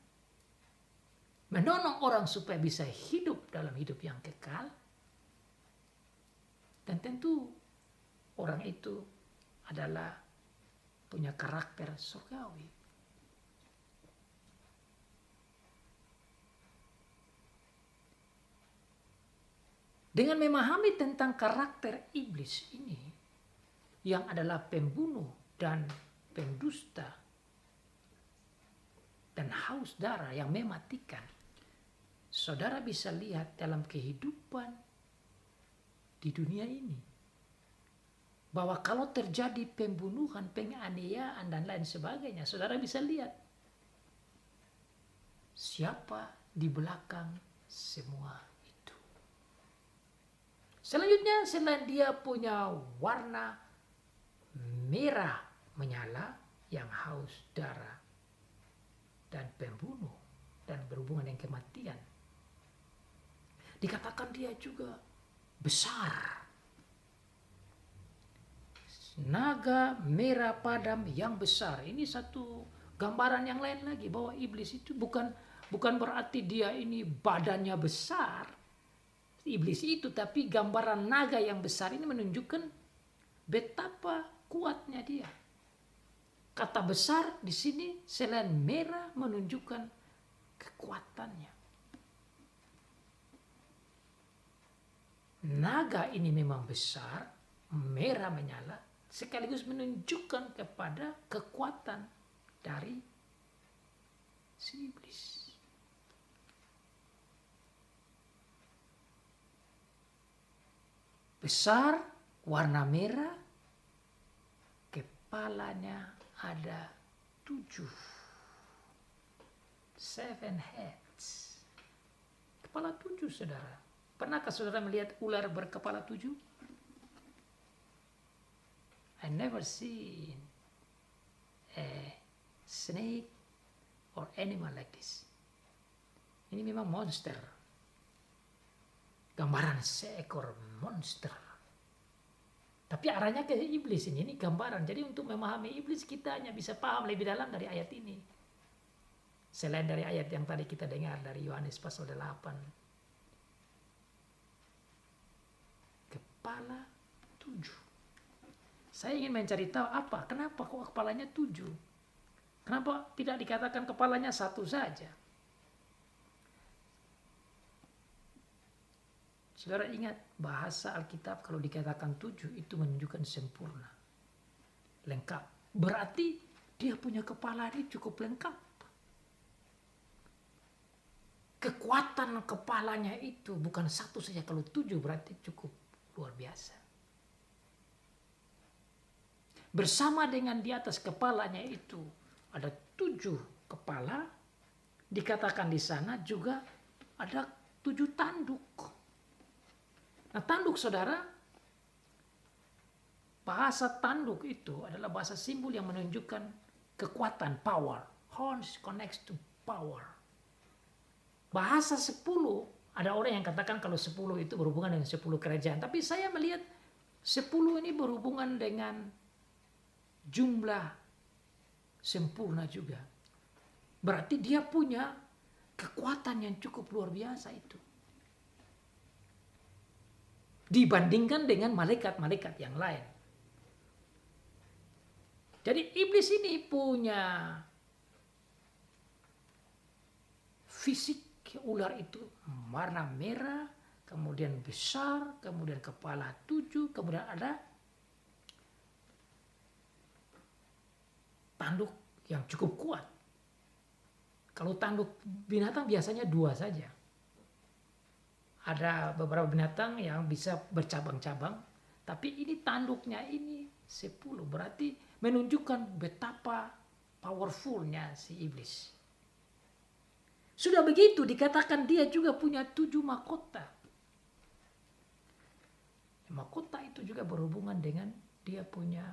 menolong orang supaya bisa hidup dalam hidup yang kekal, dan tentu orang itu adalah punya karakter surgawi. Dengan memahami tentang karakter iblis ini, yang adalah pembunuh dan pendusta dan haus darah yang mematikan, saudara bisa lihat dalam kehidupan di dunia ini, bahwa kalau terjadi pembunuhan, penganiayaan dan lain sebagainya, saudara bisa lihat siapa di belakang semua. Selanjutnya, selain dia punya warna merah menyala yang haus darah dan pembunuh dan berhubungan dengan kematian, dikatakan dia juga besar. Naga merah padam yang besar. Ini satu gambaran yang lain lagi bahwa iblis itu bukan berarti dia ini badannya besar. Iblis itu, tapi gambaran naga yang besar ini menunjukkan betapa kuatnya dia. Kata besar di sini selain merah menunjukkan kekuatannya. Naga ini memang besar, merah menyala, sekaligus menunjukkan kepada kekuatan dari si iblis. Besar, warna merah, kepalanya ada 7. 7 heads. Kepala 7, saudara. Pernahkah saudara melihat ular berkepala 7? I never seen a snake or animal like this. Ini memang monster. Gambaran seekor monster. Tapi arahnya ke iblis ini gambaran. Jadi untuk memahami iblis kita hanya bisa paham lebih dalam dari ayat ini. Selain dari ayat yang tadi kita dengar dari Yohanes pasal 8. Kepala 7. Saya ingin mencari tahu kenapa kok kepalanya 7? Kenapa tidak dikatakan kepalanya 1 saja? Saudara ingat bahasa Alkitab kalau dikatakan 7 itu menunjukkan sempurna, lengkap. Berarti dia punya kepala ini cukup lengkap. Kekuatan kepalanya itu bukan 1 saja, kalau 7 berarti cukup luar biasa. Bersama dengan di atas kepalanya itu ada 7 kepala, dikatakan di sana juga ada 7 tanduk. Nah, tanduk, saudara, bahasa tanduk itu adalah bahasa simbol yang menunjukkan kekuatan, power. Horns connects to power. Bahasa 10, ada orang yang katakan kalau 10 itu berhubungan dengan 10 kerajaan. Tapi saya melihat 10 ini berhubungan dengan jumlah sempurna juga. Berarti dia punya kekuatan yang cukup luar biasa itu. Dibandingkan dengan malaikat-malaikat yang lain. Jadi iblis ini punya fisik ular itu warna merah, kemudian besar, kemudian kepala 7, kemudian ada tanduk yang cukup kuat. Kalau tanduk binatang biasanya 2 saja. Ada beberapa binatang yang bisa bercabang-cabang, tapi ini tanduknya ini 10, berarti menunjukkan betapa powerfulnya si iblis. Sudah begitu dikatakan dia juga punya 7 mahkota. Mahkota itu juga berhubungan dengan dia punya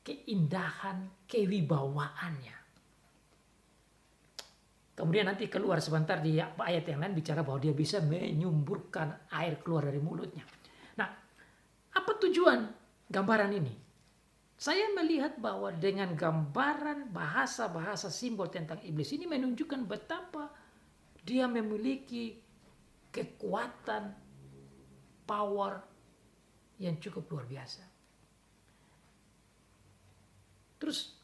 keindahan, kewibawaannya. Kemudian nanti keluar sebentar di ayat yang lain bicara bahwa dia bisa menyumburkan air keluar dari mulutnya. Nah, apa tujuan gambaran ini? Saya melihat bahwa dengan gambaran bahasa-bahasa simbol tentang iblis ini menunjukkan betapa dia memiliki kekuatan, power yang cukup luar biasa. Terus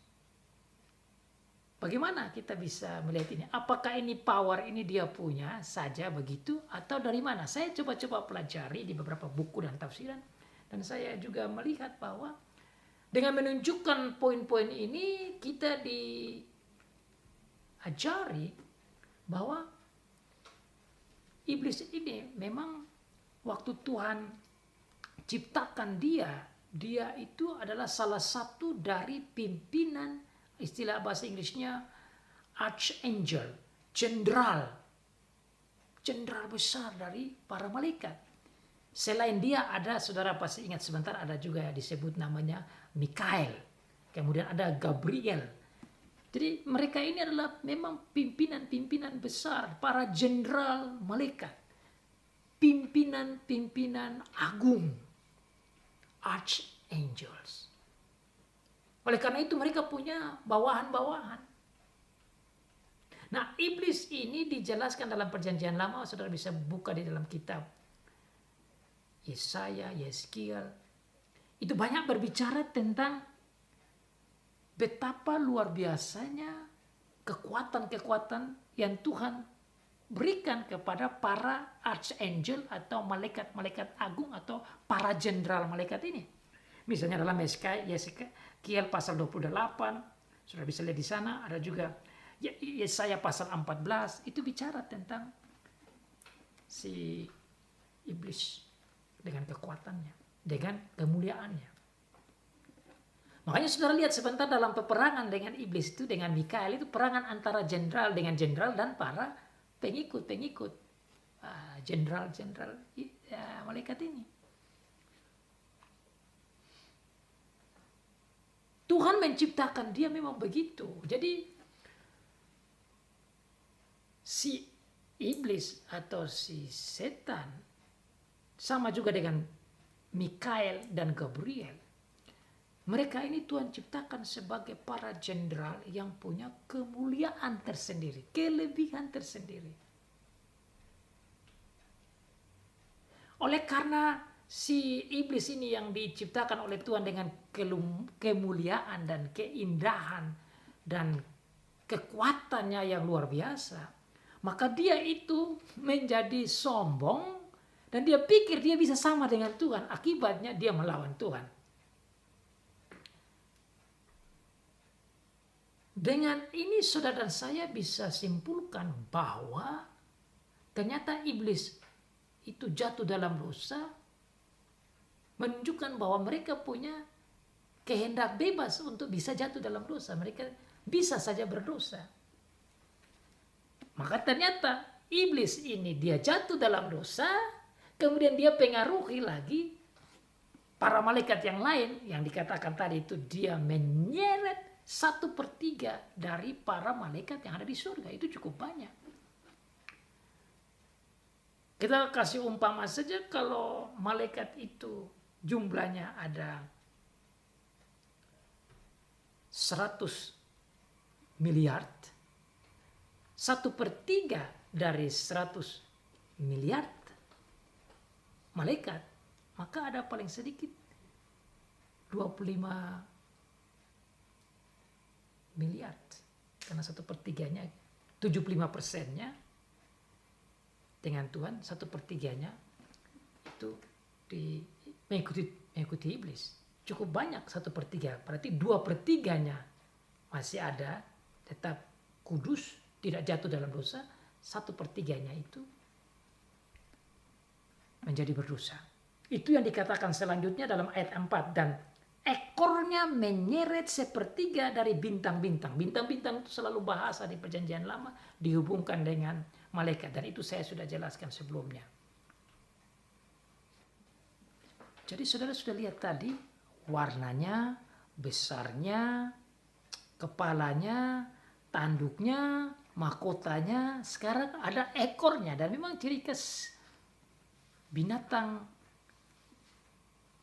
bagaimana kita bisa melihat ini? Apakah ini power ini dia punya saja begitu atau dari mana? Saya coba-coba pelajari di beberapa buku dan tafsiran, dan saya juga melihat bahwa dengan menunjukkan poin-poin ini kita diajari bahwa iblis ini memang waktu Tuhan ciptakan dia itu adalah salah satu dari pimpinan, istilah bahasa Inggrisnya archangel, jenderal besar dari para malaikat. Selain dia ada, saudara pasti ingat sebentar, ada juga disebut namanya Mikael, kemudian ada Gabriel. Jadi mereka ini adalah memang pimpinan-pimpinan besar, para jenderal malaikat, pimpinan-pimpinan agung, archangels. Oleh karena itu mereka punya bawahan-bawahan. Nah, iblis ini dijelaskan dalam Perjanjian Lama, saudara bisa buka di dalam kitab Yesaya, Yeskiel. Itu banyak berbicara tentang betapa luar biasanya kekuatan-kekuatan yang Tuhan berikan kepada para archangel atau malaikat-malaikat agung atau para jenderal malaikat ini. Misalnya dalam Yeskiel pasal 28, sudah bisa lihat di sana, ada juga Yesaya pasal 14, itu bicara tentang si iblis dengan kekuatannya, dengan kemuliaannya. Makanya saudara lihat sebentar dalam peperangan dengan iblis itu, dengan Mikael itu perangan antara jenderal dengan jenderal dan para pengikut-pengikut jenderal-jenderal malaikat ini. Tuhan menciptakan dia memang begitu. Jadi si iblis atau si setan sama juga dengan Mikael dan Gabriel. Mereka ini Tuhan ciptakan sebagai para jenderal yang punya kemuliaan tersendiri, kelebihan tersendiri. Oleh karena si iblis ini yang diciptakan oleh Tuhan dengan kemuliaan dan keindahan dan kekuatannya yang luar biasa, maka dia itu menjadi sombong dan dia pikir dia bisa sama dengan Tuhan. Akibatnya dia melawan Tuhan. Dengan ini saudara dan saya bisa simpulkan bahwa ternyata iblis itu jatuh dalam dosa, menunjukkan bahwa mereka punya kehendak bebas untuk bisa jatuh dalam dosa. Mereka bisa saja berdosa. Maka ternyata iblis ini dia jatuh dalam dosa, kemudian dia pengaruhi lagi para malaikat yang lain yang dikatakan tadi itu, dia menyeret 1/3 dari para malaikat yang ada di surga. Itu cukup banyak. Kita kasih umpama saja, kalau malaikat itu jumlahnya ada 100 miliar, 1/3 dari 100 miliar malaikat, maka ada paling sedikit 25 miliar, karena 1/3-nya 75%-nya dengan Tuhan, 1/3-nya itu mengikuti iblis. Cukup banyak 1/3. Berarti 2/3-nya masih ada, tetap kudus, tidak jatuh dalam dosa. 1/3-nya itu menjadi berdosa. Itu yang dikatakan selanjutnya dalam ayat 4. Dan ekornya menyeret 1/3 dari bintang-bintang. Bintang-bintang itu selalu bahasa di Perjanjian Lama dihubungkan dengan malaikat. Dan itu saya sudah jelaskan sebelumnya. Jadi saudara sudah lihat tadi warnanya, besarnya, kepalanya, tanduknya, mahkotanya. Sekarang ada ekornya. Dan memang ciri khas binatang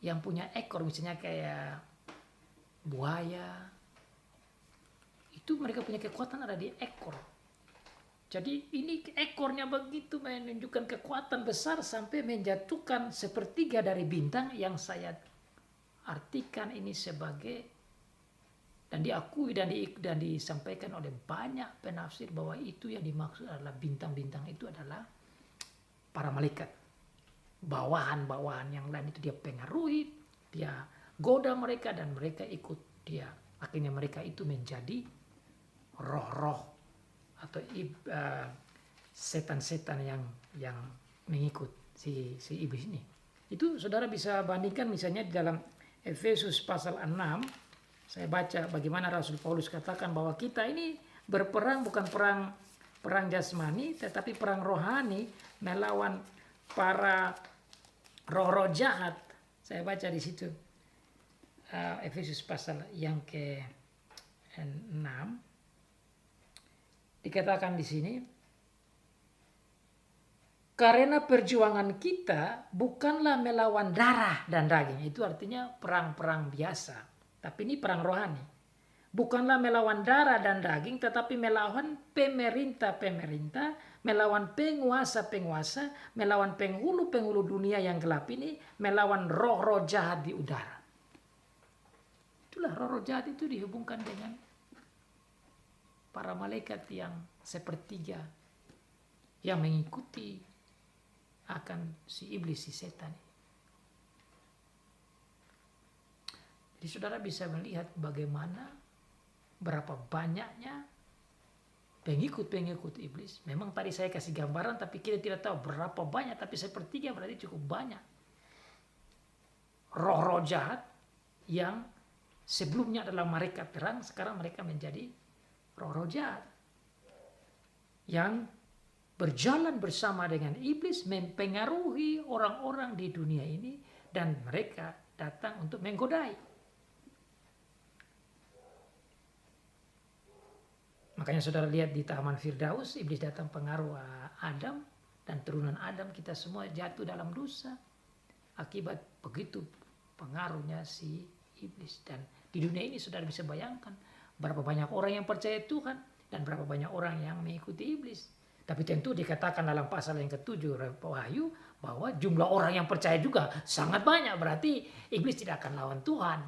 yang punya ekor, misalnya kayak buaya, itu mereka punya kekuatan ada di ekor. Jadi ini ekornya begitu menunjukkan kekuatan besar sampai menjatuhkan 1/3 dari bintang, yang saya artikan ini sebagai, dan diakui dan disampaikan oleh banyak penafsir bahwa itu yang dimaksud adalah bintang-bintang itu adalah para malaikat. Bawahan-bawahan yang lain itu dia pengaruhi, dia goda mereka dan mereka ikut dia. Akhirnya mereka itu menjadi roh-roh atau setan-setan yang mengikut si iblis ini. Itu saudara bisa bandingkan misalnya di dalam Efesus pasal 6. Saya baca bagaimana Rasul Paulus katakan bahwa kita ini berperang bukan perang jasmani, tetapi perang rohani melawan para roh-roh jahat. Saya baca di situ Efesus pasal yang ke-6 dikatakan di sini, karena perjuangan kita bukanlah melawan darah dan daging. Itu artinya perang-perang biasa, tapi ini perang rohani. Bukanlah melawan darah dan daging, tetapi melawan pemerintah-pemerintah, melawan penguasa-penguasa, melawan penghulu-penghulu dunia yang gelap ini, melawan roh-roh jahat di udara. Itulah roh-roh jahat itu dihubungkan dengan para malaikat yang 1/3 yang mengikuti akan si iblis, si setan. Jadi saudara bisa melihat bagaimana berapa banyaknya pengikut-pengikut iblis. Memang tadi saya kasih gambaran, tapi kita tidak tahu berapa banyak. Tapi 1/3 berarti cukup banyak. Roh-roh jahat yang sebelumnya adalah mereka terang, sekarang mereka menjadi roh-roh jahat. Yang berjalan bersama dengan iblis, mempengaruhi orang-orang di dunia ini, dan mereka datang untuk menggodai. Makanya saudara lihat di Taman Firdaus, iblis datang pengaruh Adam, dan turunan Adam kita semua jatuh dalam dosa. Akibat begitu pengaruhnya si iblis. Dan di dunia ini saudara bisa bayangkan berapa banyak orang yang percaya Tuhan dan berapa banyak orang yang mengikuti iblis. Tapi tentu dikatakan dalam pasal yang ke-7 Wahyu bahwa jumlah orang yang percaya juga sangat banyak. Berarti iblis tidak akan lawan Tuhan.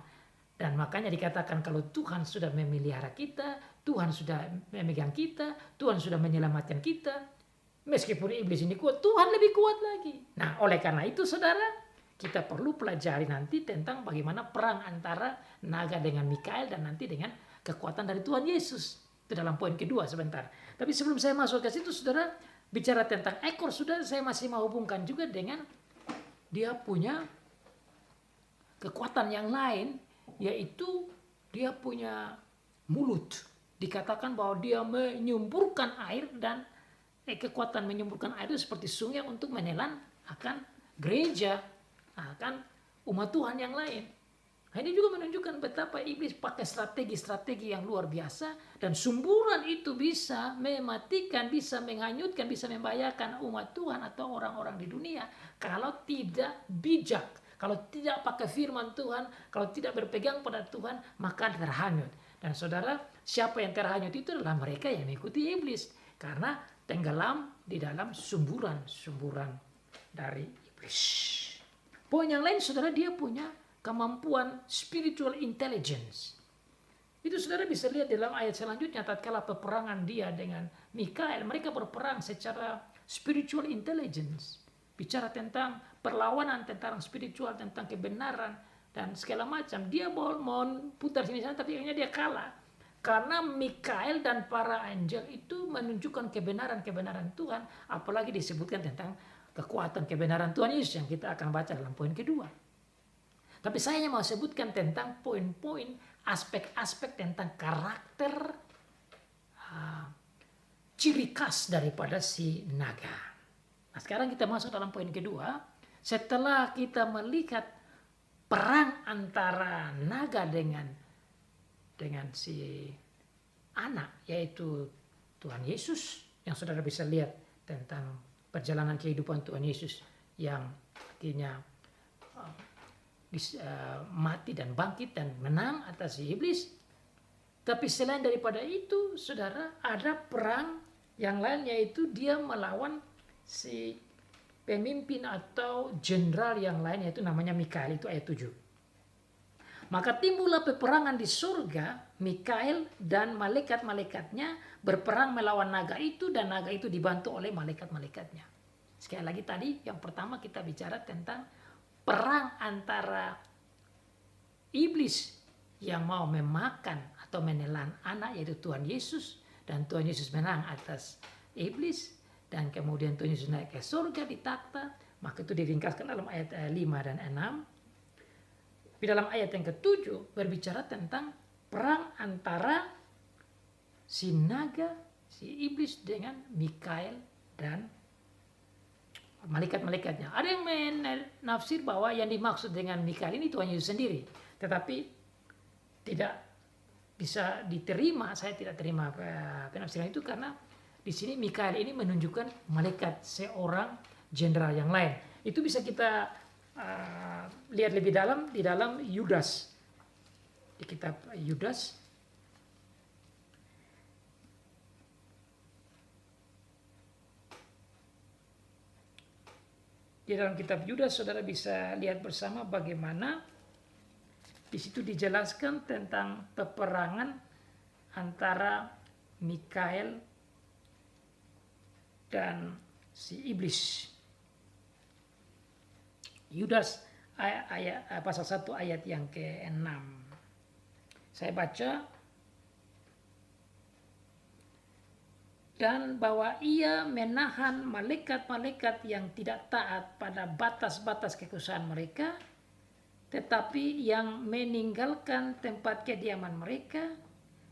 Dan makanya dikatakan kalau Tuhan sudah memelihara kita, Tuhan sudah memegang kita, Tuhan sudah menyelamatkan kita, meskipun iblis ini kuat, Tuhan lebih kuat lagi. Nah, oleh karena itu saudara, kita perlu pelajari nanti tentang bagaimana perang antara naga dengan Mikael dan nanti dengan kekuatan dari Tuhan Yesus. Itu dalam poin kedua sebentar. Tapi sebelum saya masuk ke situ, saudara, bicara tentang ekor, sudah saya masih mau hubungkan juga dengan dia punya kekuatan yang lain, yaitu dia punya mulut. Dikatakan bahwa dia menyemburkan air, dan kekuatan menyemburkan air itu seperti sungai untuk menelan akan gereja, akan umat Tuhan yang lain. Nah, ini juga menunjukkan betapa iblis pakai strategi-strategi yang luar biasa, dan sumburan itu bisa mematikan, bisa menghanyutkan, bisa membahayakan umat Tuhan atau orang-orang di dunia kalau tidak bijak, kalau tidak pakai firman Tuhan, kalau tidak berpegang pada Tuhan, maka terhanyut. Dan saudara, siapa yang terhanyut itu adalah mereka yang mengikuti iblis, karena tenggelam di dalam sumburan dari iblis. Poin yang lain, saudara, dia punya kemampuan spiritual intelligence. Itu saudara bisa lihat dalam ayat selanjutnya, tatkala peperangan dia dengan Mikael, mereka berperang secara spiritual intelligence. bicara tentang perlawanan, tentang spiritual, tentang kebenaran dan segala macam. Dia mohon putar sini sana, tapi akhirnya dia kalah. Karena Mikael dan para angel itu menunjukkan kebenaran-kebenaran Tuhan, apalagi disebutkan tentang kekuatan kebenaran Tuhan Yesus yang kita akan baca dalam poin kedua. Tapi saya hanya mau sebutkan tentang poin-poin, aspek-aspek tentang karakter, ciri khas daripada si naga. Nah, sekarang kita masuk dalam poin kedua. Setelah kita melihat perang antara naga dengan si anak, yaitu Tuhan Yesus, yang saudara bisa lihat tentang perjalanan kehidupan Tuhan Yesus yang akhirnya mati dan bangkit dan menang atas si iblis. Tapi selain daripada itu, saudara, ada perang yang lain, yaitu dia melawan si pemimpin atau jenderal yang lain, yaitu namanya Mikael, itu ayat 7. Maka timbullah peperangan di surga, Mikael dan malaikat-malaikatnya berperang melawan naga itu, dan naga itu dibantu oleh malaikat-malaikatnya. Sekali lagi tadi, yang pertama kita bicara tentang perang antara iblis yang mau memakan atau menelan anak, yaitu Tuhan Yesus, dan Tuhan Yesus menang atas iblis, dan kemudian Tuhan Yesus naik ke surga di takhta. Maka itu diringkaskan dalam ayat 5 dan 6. Di dalam ayat yang ke-7 berbicara tentang perang antara si naga, si iblis dengan Mikael dan malaikat-malaikatnya. Ada yang menafsir bahwa yang dimaksud dengan Mikael ini Tuhan Yesus sendiri. Tetapi tidak bisa diterima, saya tidak terima penafsiran itu, karena di sini Mikael ini menunjukkan malaikat, seorang jenderal yang lain. Itu bisa kita lihat lebih dalam di dalam Yudas, di kitab Yudas. Di dalam kitab Yudas saudara bisa lihat bersama bagaimana di situ dijelaskan tentang peperangan antara Mikael dan si iblis. Yudas ayat pasal 1 ayat yang ke-6. Saya baca. Dan bahwa ia menahan malaikat-malaikat yang tidak taat pada batas-batas kekuasaan mereka, tetapi yang meninggalkan tempat kediaman mereka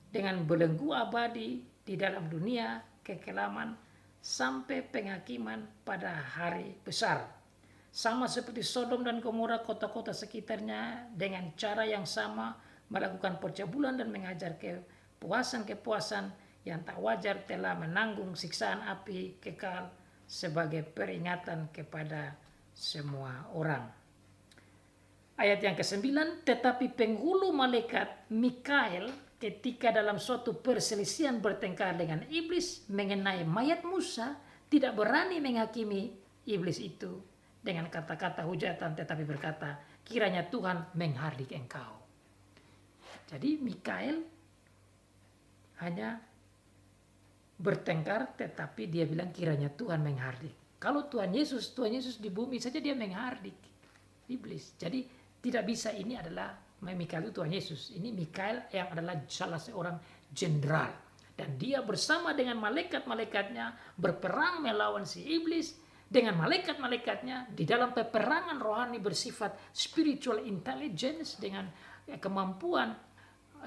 dengan belenggu abadi di dalam dunia kekelaman sampai penghakiman pada hari besar. Sama seperti Sodom dan Gomora, kota-kota sekitarnya dengan cara yang sama melakukan percabulan dan mengajar kepuasan-kepuasan yang tak wajar, telah menanggung siksaan api kekal sebagai peringatan kepada semua orang. Ayat yang ke-9, tetapi penghulu malaikat Mikael ketika dalam suatu perselisihan bertengkar dengan iblis mengenai mayat Musa, tidak berani menghakimi iblis itu dengan kata-kata hujatan, tetapi berkata, kiranya Tuhan menghardik engkau. Jadi Mikael hanya bertengkar, tetapi dia bilang kiranya Tuhan menghardik. Kalau Tuhan Yesus di bumi saja dia menghardik iblis. Jadi tidak bisa, ini adalah Mikael itu Tuhan Yesus. Ini Mikael yang adalah salah seorang jenderal. Dan dia bersama dengan malaikat-malaikatnya berperang melawan si iblis. Dengan malaikat-malaikatnya di dalam peperangan rohani bersifat spiritual intelligence, dengan kemampuan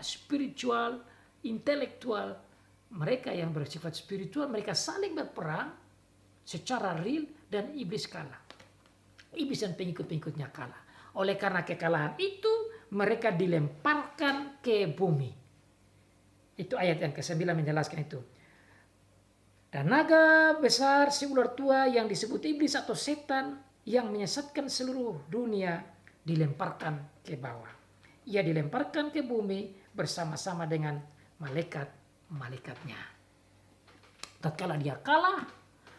spiritual, intelektual. Mereka yang bersifat spiritual, mereka saling berperang secara real, dan iblis kalah. Iblis dan pengikut-pengikutnya kalah. Oleh karena kekalahan itu, mereka dilemparkan ke bumi. Itu ayat yang ke-9 menjelaskan itu. Dan naga besar, si ular tua yang disebut iblis atau setan yang menyesatkan seluruh dunia dilemparkan ke bawah. Ia dilemparkan ke bumi bersama-sama dengan malaikat-malaikatnya. Tatkala dia kalah,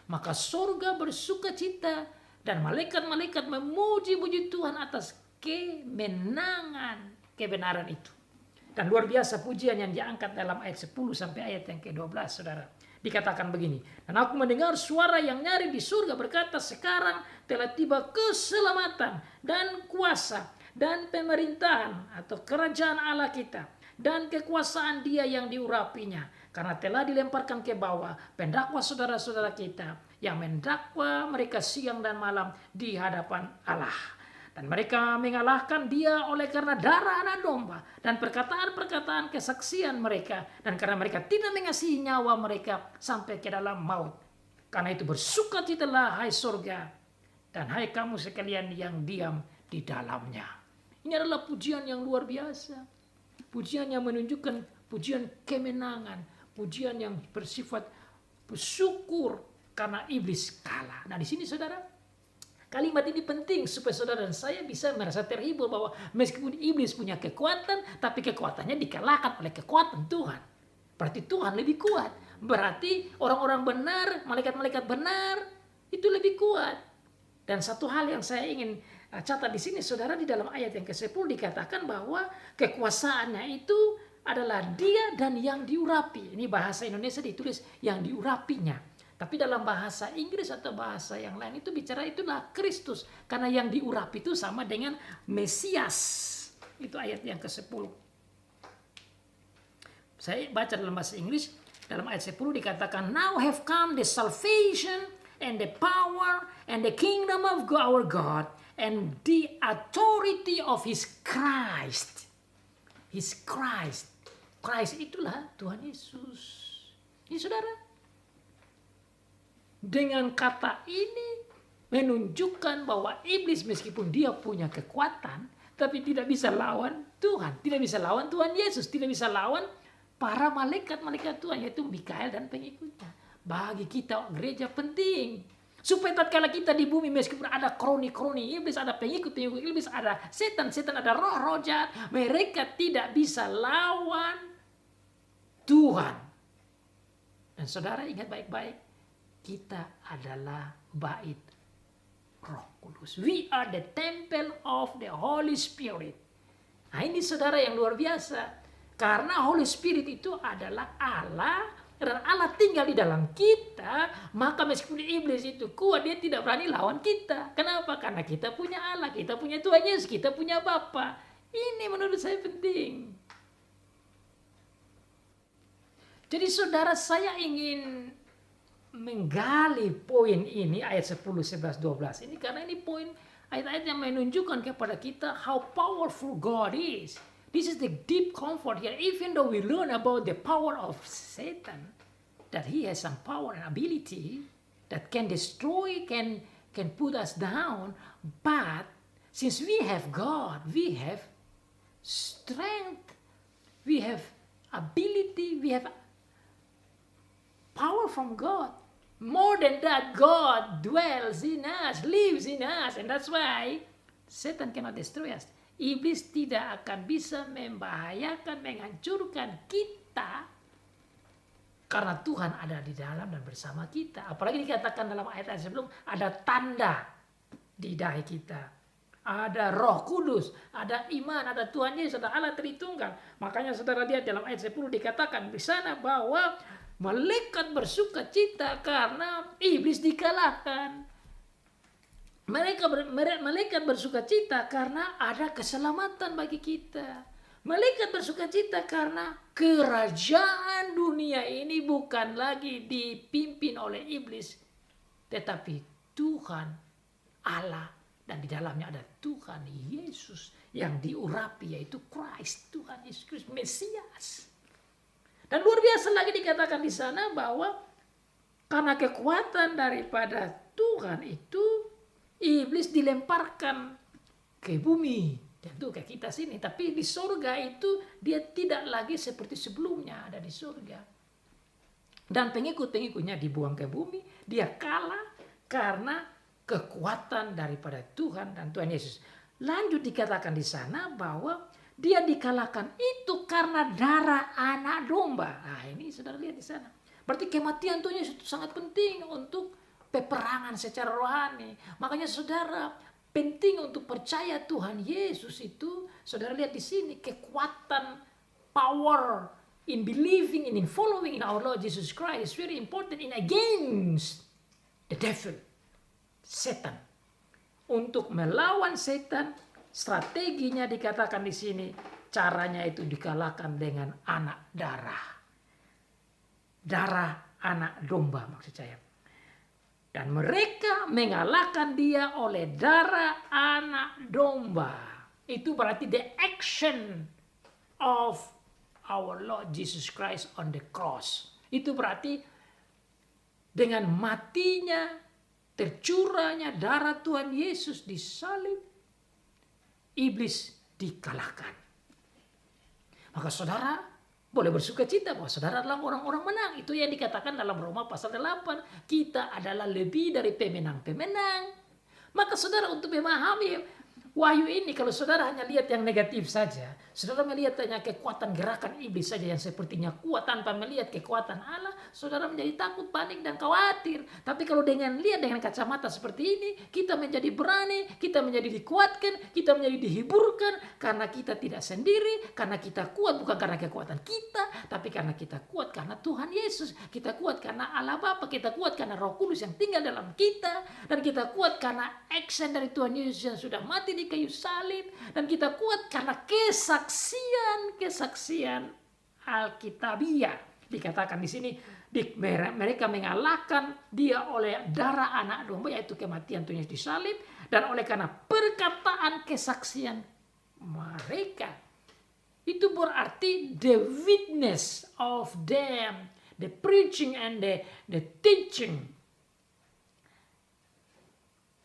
maka surga bersuka cita dan malaikat-malaikat memuji-muji Tuhan atas kemenangan kebenaran itu. Dan luar biasa pujian yang diangkat dalam ayat 10 sampai ayat yang ke-12, saudara. Dikatakan begini, dan aku mendengar suara yang nyaring di surga berkata, sekarang telah tiba keselamatan dan kuasa dan pemerintahan atau kerajaan Allah kita dan kekuasaan Dia yang diurapinya, karena telah dilemparkan ke bawah pendakwa saudara-saudara kita yang mendakwa mereka siang dan malam di hadapan Allah. Dan mereka mengalahkan Dia oleh karena darah anak domba dan perkataan-perkataan kesaksian mereka, dan karena mereka tidak mengasihi nyawa mereka sampai ke dalam maut. Karena itu bersukacitalah hai surga, dan hai kamu sekalian yang diam di dalamnya. Ini adalah pujian yang luar biasa. Pujian yang menunjukkan pujian kemenangan, pujian yang bersifat bersyukur karena iblis kalah. Nah, di sini saudara, kalimat ini penting supaya saudara dan saya bisa merasa terhibur bahwa meskipun iblis punya kekuatan, tapi kekuatannya dikalahkan oleh kekuatan Tuhan. Berarti Tuhan lebih kuat. Berarti orang-orang benar, malaikat-malaikat benar itu lebih kuat. Dan satu hal yang saya ingin catat di sini saudara, di dalam ayat yang ke-10 dikatakan bahwa kekuasaannya itu adalah Dia dan yang diurapi. Ini bahasa Indonesia ditulis yang diurapinya. Tapi dalam bahasa Inggris atau bahasa yang lain itu bicara itulah Kristus. Karena yang diurapi itu sama dengan Mesias. Itu ayat yang ke-10. Saya baca dalam bahasa Inggris. Dalam ayat 10 dikatakan, now have come the salvation and the power and the kingdom of our God and the authority of His Christ. His Christ. Christ itulah Tuhan Yesus. Ini saudara. Dengan kata ini menunjukkan bahwa iblis meskipun dia punya kekuatan, tapi tidak bisa lawan Tuhan. Tidak bisa lawan Tuhan Yesus. Tidak bisa lawan para malaikat-malaikat Tuhan, yaitu Mikael dan pengikutnya. Bagi kita gereja penting. Supaya tatkala kita di bumi meskipun ada kroni-kroni iblis, ada pengikut-pengikut iblis, ada setan-setan, ada roh-roh jahat, mereka tidak bisa lawan Tuhan. Dan saudara ingat baik-baik, kita adalah bait Roh Kudus. We are the temple of the Holy Spirit. Nah, ini saudara yang luar biasa. Karena Holy Spirit itu adalah Allah, dan Allah tinggal di dalam kita, maka meskipun iblis itu kuat, dia tidak berani lawan kita. Kenapa? Karena kita punya Allah, kita punya Tuhan Yesus, kita punya Bapa. Ini menurut saya penting. Jadi saudara, saya ingin menggali poin ini ayat 10, 11, 12 ini karena ini poin ayat-ayat yang menunjukkan kepada kita how powerful God is. This is the deep comfort here, even though we learn about the power of Satan, that he has some power and ability that can destroy, can put us down, but since we have God, we have strength, we have ability, we have power from God. More than that, God dwells in us, lives in us, and that's why Satan cannot destroy us. Iblis tidak akan bisa membahayakan, menghancurkan kita karena Tuhan ada di dalam dan bersama kita. Apalagi dikatakan dalam ayat-ayat sebelum, ada tanda di dahi kita. Ada Roh Kudus, ada iman, ada Tuhan Yesus, ada Allah Tritunggal. Makanya saudara lihat dalam ayat 10 dikatakan di sana bahwa malaikat bersuka cita karena iblis dikalahkan. Malaikat bersuka cita karena ada keselamatan bagi kita. Malaikat bersuka cita karena kerajaan dunia ini bukan lagi dipimpin oleh iblis, tetapi Tuhan Allah, dan di dalamnya ada Tuhan Yesus yang diurapi, yaitu Christ, Tuhan Yesus Kristus, Mesias. Dan luar biasa lagi dikatakan di sana bahwa karena kekuatan daripada Tuhan itu, iblis dilemparkan ke bumi. Tentu ke kita sini. Tapi di surga itu dia tidak lagi seperti sebelumnya ada di surga. Dan pengikut-pengikutnya dibuang ke bumi. Dia kalah karena kekuatan daripada Tuhan dan Tuhan Yesus. Lanjut dikatakan di sana bahwa dia dikalahkan itu karena darah anak domba. Nah, ini saudara lihat di sana. Berarti kematian Tuhan Yesus itu sangat penting untuk peperangan secara rohani. Makanya saudara, penting untuk percaya Tuhan Yesus itu, saudara lihat di sini kekuatan, power in believing and in following in our Lord Jesus Christ is very important in against the devil, setan. Untuk melawan setan, strateginya dikatakan di sini, caranya itu dikalahkan dengan anak darah. Darah anak domba maksud saya. Dan mereka mengalahkan dia oleh darah anak domba. Itu berarti the action of our Lord Jesus Christ on the cross. Itu berarti dengan matinya, tercurahnya darah Tuhan Yesus di salib, iblis dikalahkan. Maka saudara boleh bersuka cita bahwa saudara adalah orang-orang menang. Itu yang dikatakan dalam Roma pasal 8. Kita adalah lebih dari pemenang-pemenang. Maka saudara untuk memahami wahyu ini, kalau saudara hanya lihat yang negatif saja, saudara melihat hanya kekuatan gerakan iblis saja yang sepertinya kuat tanpa melihat kekuatan Allah, saudara menjadi takut, panik, dan khawatir. Tapi kalau lihat dengan kacamata seperti ini, kita menjadi berani, kita menjadi dikuatkan, kita menjadi dihiburkan, karena kita tidak sendiri, karena kita kuat bukan karena kekuatan kita, tapi karena kita kuat karena Tuhan Yesus, kita kuat karena Allah Bapa, kita kuat karena Roh Kudus yang tinggal dalam kita, dan kita kuat karena action dari Tuhan Yesus yang sudah mati di kayu salib, dan kita kuat karena kesaksian Alkitabiah. Dikatakan di sini mereka mengalahkan dia oleh darah anak domba, yaitu kematian Tuhan Yesus di salib, dan oleh karena perkataan kesaksian mereka. Itu berarti the witness of them, the preaching and the teaching.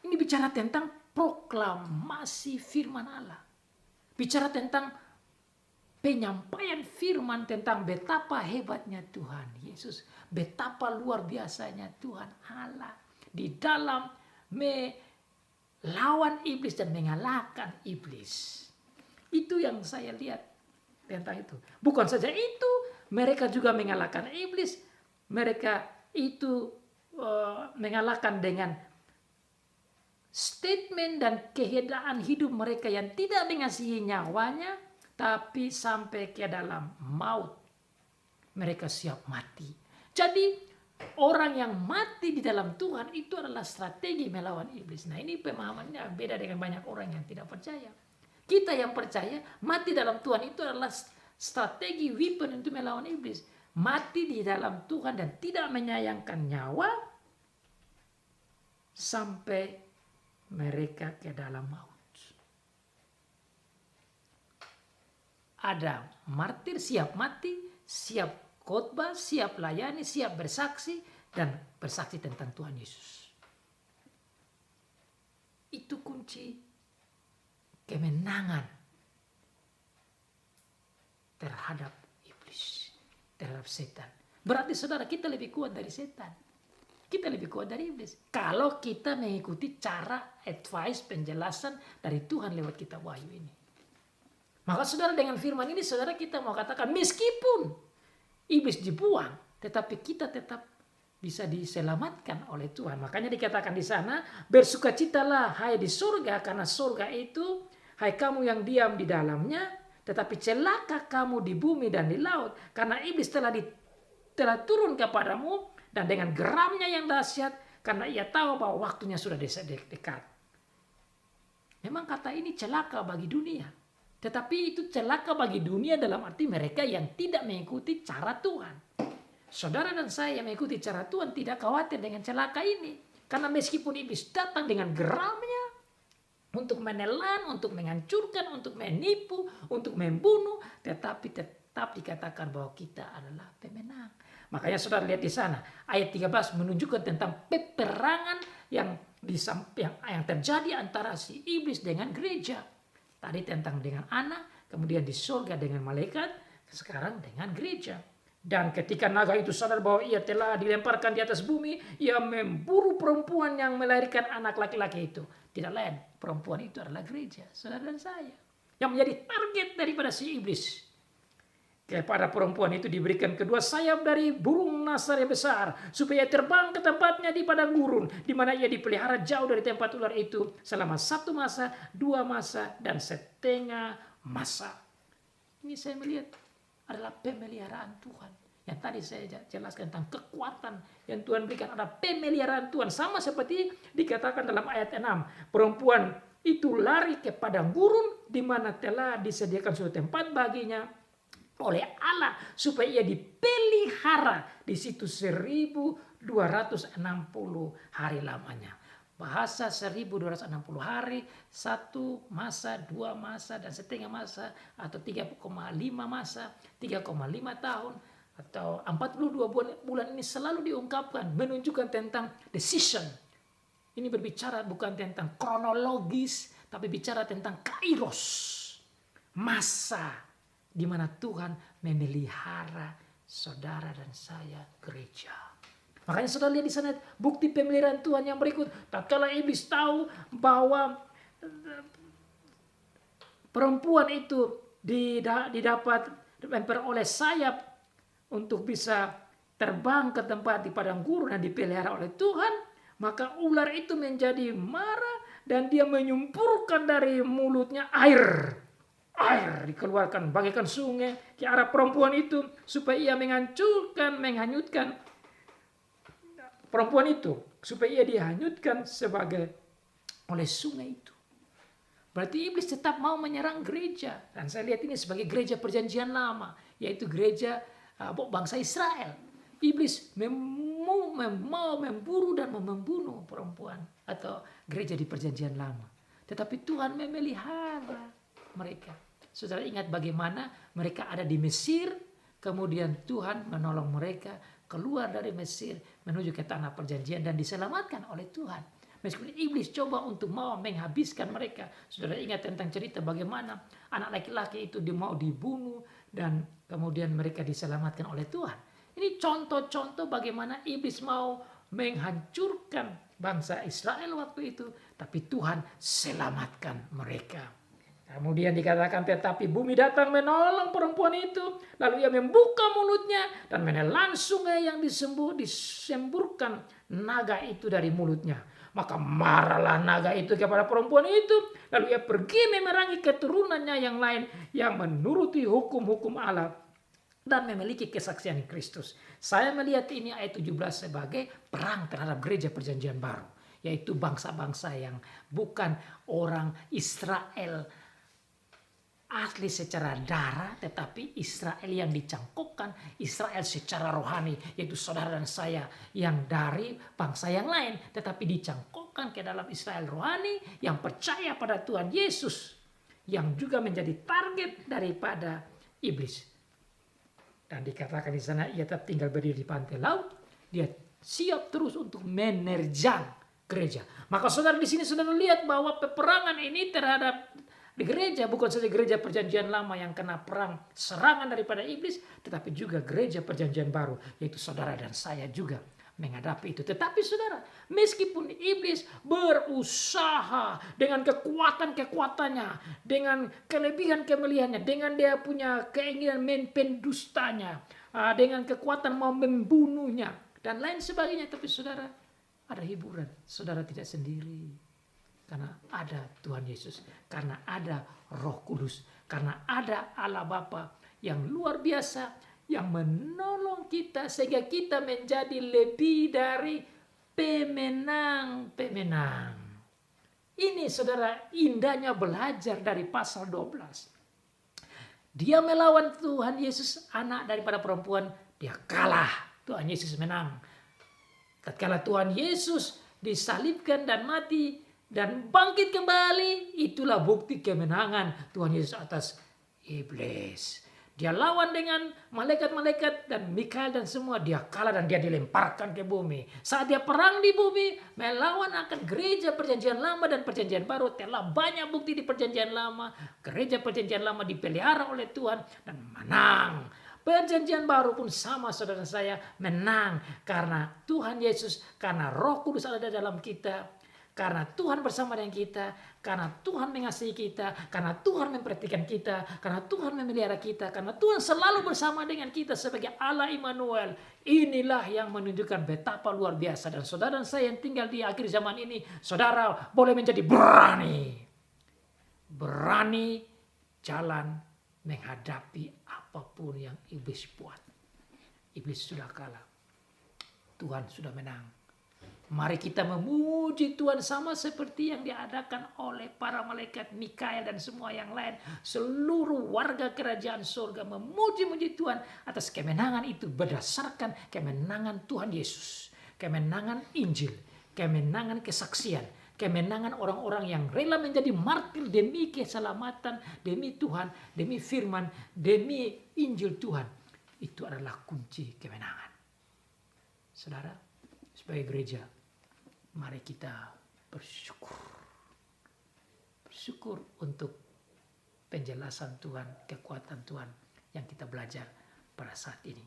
Ini bicara tentang proklamasi firman Allah. Bicara tentang penyampaian firman tentang betapa hebatnya Tuhan Yesus. Betapa luar biasanya Tuhan Allah di dalam melawan iblis dan mengalahkan iblis. Itu yang saya lihat tentang itu. Bukan saja itu, mereka juga mengalahkan iblis. Mereka itu mengalahkan dengan statement dan keadaan hidup mereka yang tidak mengasihi nyawanya, tapi sampai ke dalam maut. Mereka siap mati. Jadi orang yang mati di dalam Tuhan itu adalah strategi melawan iblis. Nah, ini pemahamannya beda dengan banyak orang yang tidak percaya. Kita yang percaya, mati dalam Tuhan itu adalah strategi weapon untuk melawan iblis. Mati di dalam Tuhan dan tidak menyayangkan nyawa sampai mereka ke dalam maut. Ada martir siap mati, siap khotbah, siap layani, siap bersaksi, dan bersaksi tentang Tuhan Yesus. Itu kunci kemenangan terhadap iblis, terhadap setan. Berarti saudara, kita lebih kuat dari setan. Kita lebih kuat dari iblis. Kalau kita mengikuti cara advice, penjelasan dari Tuhan lewat kitab Wahyu ini. Maka saudara, dengan firman ini saudara kita mau katakan meskipun iblis dibuang, tetapi kita tetap bisa diselamatkan oleh Tuhan. Makanya dikatakan di sana, bersukacitalah hai di surga, karena surga itu hai kamu yang diam di dalamnya, tetapi celaka kamu di bumi dan di laut, karena iblis telah turun kepadamu dan dengan geramnya yang dahsyat, karena ia tahu bahwa waktunya sudah dekat. Memang kata ini celaka bagi dunia, tetapi itu celaka bagi dunia dalam arti mereka yang tidak mengikuti cara Tuhan. Saudara dan saya yang mengikuti cara Tuhan tidak khawatir dengan celaka ini, karena meskipun iblis datang dengan geramnya untuk menelan, untuk menghancurkan, untuk menipu, untuk membunuh, tetapi tetap dikatakan bahwa kita adalah pemenang. Makanya saudara lihat di sana ayat 13 menunjukkan tentang peperangan yang terjadi antara si iblis dengan gereja. Tadi tentang dengan anak, kemudian di surga dengan malaikat, sekarang dengan gereja. Dan ketika naga itu sadar bahwa ia telah dilemparkan di atas bumi, ia memburu perempuan yang melahirkan anak laki-laki itu. Tidak lain, perempuan itu adalah gereja, saudara dan saya, yang menjadi target daripada si iblis. Kepada perempuan itu diberikan kedua sayap dari burung nasar yang besar, supaya terbang ke tempatnya di padang gurun, di mana ia dipelihara jauh dari tempat ular itu selama 1 masa, 2 masa, dan setengah masa. Ini saya melihat adalah pemeliharaan Tuhan. Yang tadi saya jelaskan tentang kekuatan yang Tuhan berikan, ada pemeliharaan Tuhan. Sama seperti dikatakan dalam ayat 6. Perempuan itu lari ke padang gurun di mana telah disediakan suatu tempat baginya oleh Allah supaya ia dipelihara di situ 1260 hari lamanya. Bahasa 1260 hari, 1 masa, 2 masa, dan setengah masa, atau 3,5 masa, 3,5 tahun, atau 42 bulan ini selalu diungkapkan, menunjukkan tentang decision. Ini berbicara bukan tentang kronologis, tapi bicara tentang kairos, masa di mana Tuhan memelihara saudara dan saya, gereja. Makanya saudara lihat di sana bukti pemeliharaan Tuhan yang berikut. Tatkala iblis tahu bahwa perempuan itu didapat memperoleh sayap untuk bisa terbang ke tempat di padang gurun dan dipelihara oleh Tuhan, maka ular itu menjadi marah dan dia menyumpurkan dari mulutnya air dikeluarkan bagaikan sungai ke arah perempuan itu supaya ia menghanyutkan perempuan itu, supaya ia dihanyutkan oleh sungai itu. Berarti iblis tetap mau menyerang gereja, dan saya lihat ini sebagai gereja perjanjian lama, yaitu gereja bangsa Israel. Iblis mau memburu dan membunuh perempuan atau gereja di perjanjian lama. Tetapi Tuhan memelihara mereka. Saudara ingat bagaimana mereka ada di Mesir, kemudian Tuhan menolong mereka keluar dari Mesir menuju ke tanah perjanjian dan diselamatkan oleh Tuhan. Meskipun iblis coba untuk mau menghabiskan mereka. Saudara ingat tentang cerita bagaimana anak laki-laki itu mau dibunuh dan kemudian mereka diselamatkan oleh Tuhan. Ini contoh-contoh bagaimana iblis mau menghancurkan bangsa Israel waktu itu, tapi Tuhan selamatkan mereka. Kemudian dikatakan tetapi bumi datang menolong perempuan itu. Lalu ia membuka mulutnya dan menelan sungai yang disemburkan naga itu dari mulutnya. Maka marahlah naga itu kepada perempuan itu. Lalu ia pergi memerangi keturunannya yang lain yang menuruti hukum-hukum Allah dan memiliki kesaksian Kristus. Saya melihat ini ayat 17 sebagai perang terhadap gereja perjanjian baru. Yaitu bangsa-bangsa yang bukan orang Israel asli secara darah, tetapi Israel yang dicangkokkan, Israel secara rohani, yaitu saudara dan saya yang dari bangsa yang lain, tetapi dicangkokkan ke dalam Israel rohani yang percaya pada Tuhan Yesus, yang juga menjadi target daripada iblis. Dan dikatakan di sana ia tetap tinggal berdiri di pantai laut, dia siap terus untuk menerjang gereja. Maka saudara di sini saudara lihat bahwa peperangan ini terhadap di gereja bukan saja gereja perjanjian lama yang kena perang serangan daripada iblis, tetapi juga gereja perjanjian baru, yaitu saudara dan saya juga menghadapi itu. Tetapi saudara, meskipun iblis berusaha dengan kekuatan-kekuatannya, dengan kelebihan-kelebihannya, dengan dia punya keinginan pendustanya, dengan kekuatan mau membunuhnya, dan lain sebagainya. Tapi saudara, ada hiburan. Saudara tidak sendiri. Karena ada Tuhan Yesus, karena ada Roh Kudus, karena ada Allah Bapa yang luar biasa yang menolong kita sehingga kita menjadi lebih dari pemenang. Ini saudara indahnya belajar dari pasal 12. Dia melawan Tuhan Yesus, anak daripada perempuan, dia kalah. Tuhan Yesus menang. Tatkala Tuhan Yesus disalibkan dan mati dan bangkit kembali, itulah bukti kemenangan Tuhan Yesus atas iblis. Dia lawan dengan malaikat-malaikat dan Mikael dan semua, dia kalah dan dia dilemparkan ke bumi. Saat dia perang di bumi, melawan akan gereja perjanjian lama dan perjanjian baru, telah banyak bukti di perjanjian lama. Gereja perjanjian lama dipelihara oleh Tuhan dan menang. Perjanjian baru pun sama saudara saya, menang karena Tuhan Yesus, karena Roh Kudus ada dalam kita. Karena Tuhan bersama dengan kita, karena Tuhan mengasihi kita, karena Tuhan memperhatikan kita, karena Tuhan memelihara kita, karena Tuhan selalu bersama dengan kita sebagai Allah Immanuel. Inilah yang menunjukkan betapa luar biasa. Dan saudara dan saya yang tinggal di akhir zaman ini, saudara boleh menjadi berani. Berani jalan menghadapi apa apapun yang iblis buat. Iblis sudah kalah. Tuhan sudah menang. Mari kita memuji Tuhan sama seperti yang diadakan oleh para malaikat Mikael dan semua yang lain. Seluruh warga kerajaan surga memuji-muji Tuhan atas kemenangan itu berdasarkan kemenangan Tuhan Yesus. Kemenangan Injil, kemenangan kesaksian, kemenangan orang-orang yang rela menjadi martir demi keselamatan, demi Tuhan, demi firman, demi Injil Tuhan. Itu adalah kunci kemenangan. Saudara, sebagai gereja, mari kita bersyukur. Bersyukur untuk penjelasan Tuhan, kekuatan Tuhan yang kita belajar pada saat ini.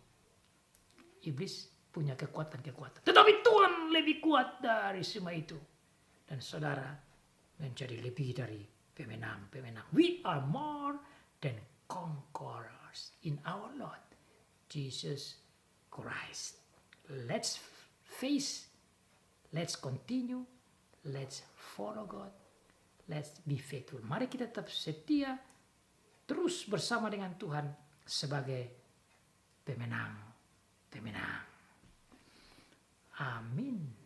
Iblis punya kekuatan-kekuatan, tetapi Tuhan lebih kuat dari semua itu. Dan saudara menjadi lebih dari pemenang-pemenang. We are more than conquerors in our Lord Jesus Christ. Let's face, let's continue, let's follow God, let's be faithful. Mari kita tetap setia, terus bersama dengan Tuhan sebagai pemenang. Amin.